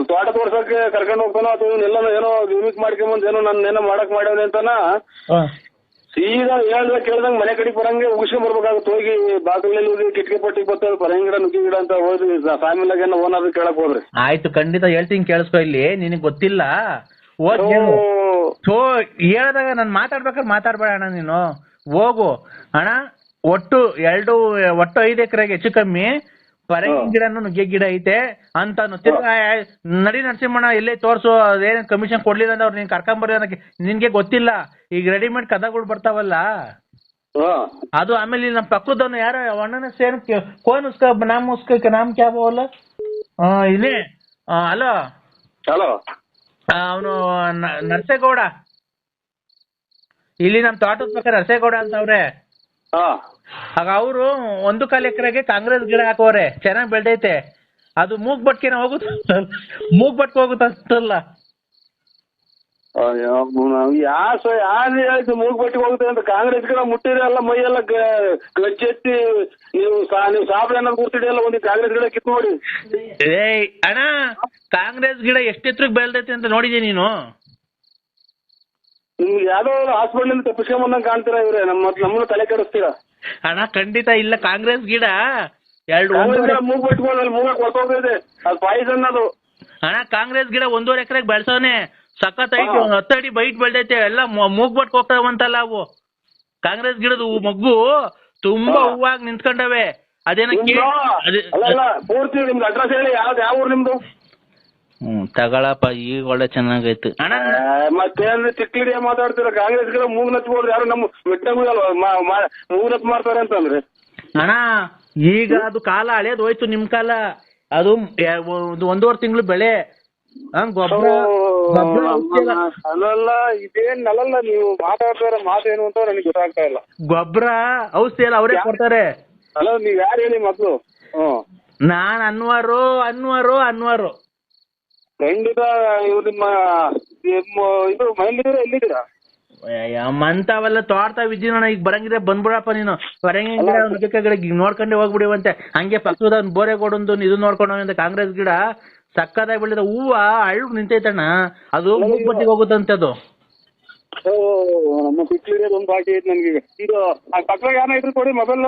ತೋಟ ತೋರ್ಸಕ್ಕೆ ಕರ್ಕೊಂಡು ಹೋಗ್ತಾನೋ ಅಥವಾ ಎಲ್ಲ ಏನೋ ಯೂನಿಕ್ ಮಾಡ್ಕೊಂಬಂದ್ ಏನೋ ನನ್ನ ಏನೋ ಮಾಡಕ್ ಮಾಡ್ಯಾವ ಅಂತಾನ ಸೀದಾ ಕೇಳ್ದಂಗ್ ಮನೆ ಕಡೆಗೆ ಬರಂಗೆ ಉಗಿಸ್ಕೊಂಡ್ ಬರ್ಬೇಕಾಗುತ್ತೆ. ಹೋಗಿ ಬಾಗಿಲಲ್ಲಿ ಹೋಗಿ ಕಿಟಕಿ ಪಟ್ಟಿಗೆ ಬರ್ತದೆ ಪರಂಗಿ ಗಿಡ ನುಗ್ಗಿ ಗಿಡ ಅಂತ ಹೋಗಿ ಫ್ಯಾಮಿಲಿಯಾಗ ಏನೋ ಓನರ್ ಕೇಳಕ್ ಹೋದ್ರಿ. ಆಯ್ತು, ಖಂಡಿತ ಹೇಳ್ತೀನಿ, ಕೇಳಿಸ್ಕೊ. ಇಲ್ಲಿ ನಿನಗ್ ಗೊತ್ತಿಲ್ಲ, ಹೇಳ್ದಾಗ ನಾನು ಮಾತಾಡ್ಬೇಕಾದ್ರೆ ಮಾತಾಡ್ಬೇಡ ಅಣ್ಣ, ನೀನು ಹೋಗು ಅಣ್ಣ. ಒಟ್ಟು 5 ಎಕರೆಗೆ ಹೆಚ್ಚು ಕಮ್ಮಿ ಪರಂಗಿ ಗಿಡನು ನುಗ್ಗೆ ಗಿಡ ಐತೆ ಅಂತಾನು. ನಡಿ ನರಸಿಂಹಣ್ಣ, ಎಲ್ಲೇ ತೋರ್ಸು, ಅದೇನ್ ಕಮಿಷನ್ ಕೊಡ್ಲಿಲ್ಲ ಅಂದ್ರೆ ಅವ್ರು ನೀನ್ ಕರ್ಕೊಂಬರ್ರಿ ಅನ್ನಕ್ಕೆ ನಿನ್ಗೆ ಗೊತ್ತಿಲ್ಲ. ಈಗ ರೆಡಿಮೇಡ್ ಕದಗಳು ಬರ್ತಾವಲ್ಲ, ಅದು ಆಮೇಲೆ ನಮ್ಮ ಪಕ್ಕದವನು ಯಾರೋ ಅಣ್ಣನ ಸೇನ್ ಕೋನ್ ಉಸ್ಕ ನಾಮ್ ಉಸ್ಕ ನಾಮ್ ಕ್ಯಾ ಬೋಲ ಇಲ್ಲಿ ಹಲೋ ಅವನು ನರಸೇಗೌಡ, ಇಲ್ಲಿ ನಮ್ ತೋಟದ ಪಕ್ಕ ನರಸೇಗೌಡ ಅಂತ ಅವ್ರೆ. ಆಗ ಅವರು 1.25 ಎಕರೆಗೆ ಕಾಂಗ್ರೆಸ್ ಗಿಡ ಹಾಕೋರೆ, ಚೆನ್ನಾಗಿ ಬೆಳ್ದೈತೆ. ಅದು ಮೂಗ್ಬಟ್ಕೆನ ಹೋಗುತ್ತ, ಮೂಗ್ಬಟ್ಕೆ ಹೋಗುತ್ತಲ್ಲ. ಯಾರು ಮೂಗ್ಬಟ್ಟಿಗೆ ಹೋಗುತ್ತೆ ಅಂತ? ಕಾಂಗ್ರೆಸ್ ಗಿಡ ಮುಟ್ಟಿದ್ರೆ ಎಲ್ಲ ಮೈಯೆಲ್ಲ ಗಚ್ಚೆತ್ತಿ ನೀವು ಸಾಬ್ರ ಏನಾದ್ರು ಕೂರ್ತಿಡಿ ಎಲ್ಲ ಒಂದು ಕಾಂಗ್ರೆಸ್ ಗಿಡ ಕಿತ್ತು ನೋಡಿ. ಏಯ್ ಅಣ್ಣ, ಕಾಂಗ್ರೆಸ್ ಗಿಡ ಎಷ್ಟೆತ್ರಕ್ಕೆ ಬೆಳ್ದೈತೆ ಅಂತ ನೋಡಿದೀಯ ನೀನು? ನಿಮ್ಗೆ ಯಾವ್ದೋ ಹಾಸ್ಪಿಟಲ್ ತಪ್ಪಿಸ್ಕೊಂಬಂದಂಗೆ ಕಾಣ್ತೀರಾ ಇವ್ರೆ, ನಮ್ಮನ್ನ ತಲೆ ಕೆಡಿಸ್ತೀರಾ ಅಣ್ಣ? ಖಂಡಿತ ಇಲ್ಲ, ಕಾಂಗ್ರೆಸ್ ಗಿಡ ಮೂಗ್ ಬಿಟ್ಕೊಂಡು ಮೂಗಕ್ಕೆ ಹೊರಟೋಗ್ತೈತೆ, ಅದು ಪಾಯ್ಸನ್ ಅದು. ಅಣ್ಣ ಕಾಂಗ್ರೆಸ್ ಗಿಡ 1.5 ಎಕರೆಗೆ ಬೆಳ್ಸವನೆ, ಸಖತ್ ಐತಿ, 10 ಅಡಿ ಬೈಟ್ ಬೆಳ್ದೈತೆ, ಎಲ್ಲ ಮೂಗ್ ಬಟ್ಕ ಹೋಗ್ತಾವಂತಲ್ಲ ಅವು. ಕಾಂಗ್ರೆಸ್ ಗಿಡದ ಮಗ್ಗು ತುಂಬಾ ಹೂವಾಗಿ ನಿಂತ್ಕೊಂಡವೆ. ಅದೇನ ಪೂರ್ತಿ ನಿಮ್ದು ಅಡ್ರೆಸ್ ಹೇಳಿ, ಯಾವ ಊರು ನಿಮ್ದು? ತಗೊಳಪ್ಪ, ಈಗ ಒಳ್ಳೆ ಚೆನ್ನಾಗೈತೆ ಅಣ್ಣ. ಮತ್ತೇನ್ರಿ ಚಿಕ್ಕಿಡಿ ಮಾತಾಡ್ತೀರ? ಕಾಂಗ್ರೆಸ್ ಗಿಡ ಮೂಗ್ ನಚ್ಬೋದು, ಯಾರು ನಮ್ಮ ಮೆಟ್ಟಲ್ವಾ ಮೂಗ್ ನತ್ ಮಾಡ್ತಾರೆ ಅಂತಂದ್ರೆ ಅಣ್ಣ. ಈಗ ಅದು ಕಾಲ ಹಳೇದು ಹೋಯ್ತು, ನಿಮ್ ಕಾಲ. ಅದು 1.5 ತಿಂಗಳು ಬೆಳೆ, ಗೊಬ್ಬರ ಅಲ್ಲಲ್ಲ, ಇದೇನ್ ಅಲ್ಲಲ್ಲ, ನೀವು ಮಾತಾಡ್ತಾರ ಮಾತೇನು ಅಂತ ನನಗೆ ಗೊತ್ತಾಗ್ತಾ ಇಲ್ಲ. ಗೊಬ್ಬರ ಔಷಧಿ ಎಲ್ಲ ಅವರೇ ಕೊಡ್ತಾರೆ. ಅಲ್ಲ, ನೀವ್ ಯಾರು ಹೇಳಿ ಮೊದ್ಲು? ನಾನ್ ಅನ್ವಾರು ಖಂಡಿತ. ಇವ್ ನಿಮ್ಮ ಇದು ಮೈಲಿದ್ದೀರಾ, ಎಲ್ಲಿದ್ದೀರಾ? ಮಂತಾವೆಲ್ಲ ತೋಡ್ತಾವ್ ಇದ್ದೀನ. ಈಗ ಬರಂಗಿದ್ರೆ ಬಂದ್ಬಿಡಪ್ಪ ನೀನು. ಪರಂಗಿ ಗಿಡ ನುಗ್ಗೆಕಾಯಿ ಗಿಡ ನೋಡ್ಕೊಂಡೆ ಹೋಗ್ಬಿಡಿವಂತೆ. ಹಂಗೆ ಪಕ್ಕದ ಬೋರೆಗೋಡೊಂದು ಇದು ನೋಡ್ಕೊಂಡು ಕಾಂಗ್ರೆಸ್ ಗಿಡ ಸಕ್ಕದಾಗಿ ಬೆಳೆದ ಹೂವ ಅಳ್ಳು ನಿಂತೈತಣ್ಣ. ಅದು ಮೂಗ್ಬಟ್ಟಿಗೆ ಹೋಗುತ್ತಂತೆ ಅದು. ನಮ್ಮ ಸಿಕ್ಕಿರೋದು ಒಂದು ಬಾಕಿ ಐತೆ ನನ್ಗೆ. ಇದು ಪಕ್ಕದಾಗ ಯಾರನ್ನ ಇದ್ರು ಕೊಡಿ ಮೊಬೈಲ್.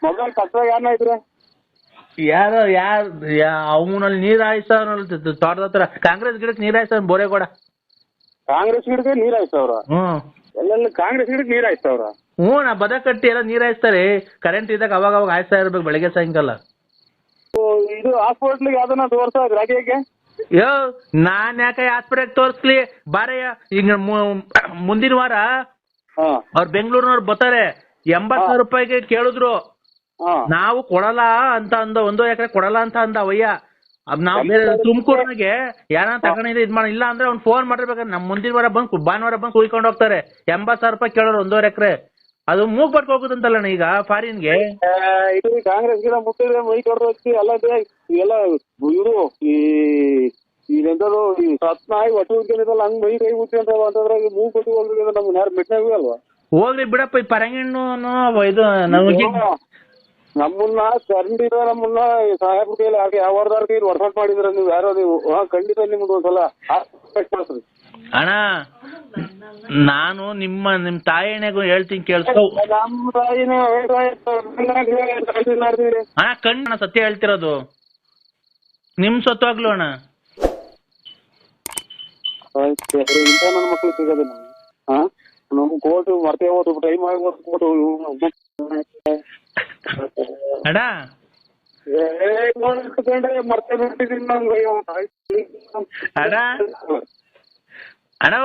ಮೊಬೈಲ್ ಪಕ್ಕದಾಗ ಯಾರನ್ನ ಇದ್ರು? ಯಾರು ಅವನಲ್ಲಿ ನೀರ್ ಹಾಯಿಸ್ತಾವನಲ್ಲ ತೋಟದ ಹತ್ರ ಕಾಂಗ್ರೆಸ್ ಗಿಡಕ್ಕೆ ನೀರ್ ಹಾಯಿಸ್ತಾವ ಬೋರೇಗೌಡ. ಕಾಂಗ್ರೆಸ್ ಗಿಡಕ್ಕೆ ನೀರ್ ಹಾಯ್ತವ್ರ, ಹ್ಮ್ ಎಲ್ಲೆಲ್ಲ ಕಾಂಗ್ರೆಸ್ ಗಿಡಕ್ಕೆ ನೀರ್ ಹಾಯ್ತವ್ರ. ಹ್ಞೂ ನಾ ಬದ ಕಟ್ಟಿ ಎಲ್ಲ ನೀರ್ ಹಾಯಿಸ್ತಾರೆ. ಕರೆಂಟ್ ಇದ್ದಾಗ ಅವಾಗ ಅವಾಗ ಹಾಯಿಸ್ತಾ ಇರ್ಬೇಕು ಬೆಳಗ್ಗೆ ಸಾಯಂಕಾಲ. ಇದು ಹಾಸ್ಪಿಟ್ಲಿಗೆ ಯಾವ್ದನ್ನ ತೋರ್ಸ ರಾಗಿಗೆ. ಯೋ ನಾನ್ ಯಾಕೆ ಆಸ್ಪತ್ರೆಗೆ ತೋರಿಸ್ಲಿ ಬಾರಯ್ಯ. ಈಗ ಮುಂದಿನ ವಾರ ಅವ್ರು ಬೆಂಗಳೂರಿನವ್ರು ಬರ್ತಾರೆ. 80,000 ರೂಪಾಯಿಗೆ ಕೇಳಿದ್ರು. ನಾವು ಕೊಡಲ್ಲ ಅಂತ ಅಂದ, 1 ಎಕರೆ ಕೊಡಲ್ಲ ಅಂತ ಅಂದ ಅವಯ್ಯ. ನಾವ್ ಬೇರೆ ತುಮಕೂರ್ನಾಗೆ ಯಾರ ತಗೊಂಡಿದ್ರೆ ಇದ್ ಮಾಡಿ, ಇಲ್ಲ ಅಂದ್ರೆ ಅವ್ನು ಫೋನ್ ಮಾಡಿರ್ಬೇಕಾದ್ರೆ ನಮ್ ಮುಂದಿನ ವಾರ ಬಂದು ಭಾನುವಾರ ಬಂದು ಕುಯ್ಕೊಂಡು ಹೋಗ್ತಾರೆ. 80,000 ರೂಪಾಯಿ ಕೇಳೋರು 1 ಎಕರೆ. ಅದು ಮೂಗ್ ಬಡ್ಕ ಹೋಗುದಂತಲ್ಲ ಈಗ ಫಾರಿನ್ಗೆ. ಇದು ಕಾಂಗ್ರೆಸ್ ಗಿಡ ಮುಟ್ಟಿದ್ರೆ ಮೈ ಕೊಡ್ದು ಎಲ್ಲ ಎಲ್ಲ ಇದು ಈಗೆಂತದ್ದು ಈ ಸತ್ನಾಯಿ ಒಟ್ಟು ಉದ್ಯಮಿದಲ್ಲ ಹಂಗ್ ಮೈ ಕೈ ಉದ್ದಿ ಅಂತಂದ್ರೆ ಮೂಗ್ ಕೊಟ್ಟು ಹೋಗ್ಲಿಕ್ಕೆ ನಮ್ಗೆ ಯಾರು ಮೆಟ್ನಾಗೂ ಅಲ್ವಾ. ಹೋಗ್ಲಿ ಬಿಡಪ್ಪ, ಈ ಪರಂಗಿಣ್ಣು ಇದು ನಮಗೆ ನಮ್ಮನ್ನ ಚರಂಡಿದ ನಮ್ಮನ್ನ ಸಾಹೇಬ್ರ ಕೈಲಿ ಹಾಕಿ ಯಾವ ವಾರದಾರ ಕೈಲಿ ವರ್ಕೌಟ್ ಮಾಡಿದ್ರ ನೀವು ಯಾರೋ ನೀವು. ಖಂಡಿತ ನಿಮ್ದು ಒಂದ್ಸಲ ಮಾಡ್ರಿ ಅಣ್ಣ. ನಾನು ನಿಮ್ ತಾಯಿಗೂ ಹೇಳ್ತೀನಿ ಕೇಳಿಸ್ಕೊ. ನಮ್ಮ ತಾಯಿನ ಅಣ್ಣ ಕಣ್ಣ ಸತ್ಯ ಹೇಳ್ತಿರೋದು. ನಿಮ್ ಸತ್ವಾಗ್ಲು ಅಣ್ಣ. ಇಂಥ ನನ್ನ ಮಕ್ಳು ಸಿಗೋದು ನಮ್ಗೆ. ನಮ್ ಕೋಟು ಮರ್ತೇ ಹೋದು ಟೈಮ್ ಆಗಿ ಕೋಟು ಅಣ್ಣ ಮರ್ತೇ ಬಿಟ್ಟಿದ್ದೀನಿ ನಂಗೆ. ಅಣ್ಣ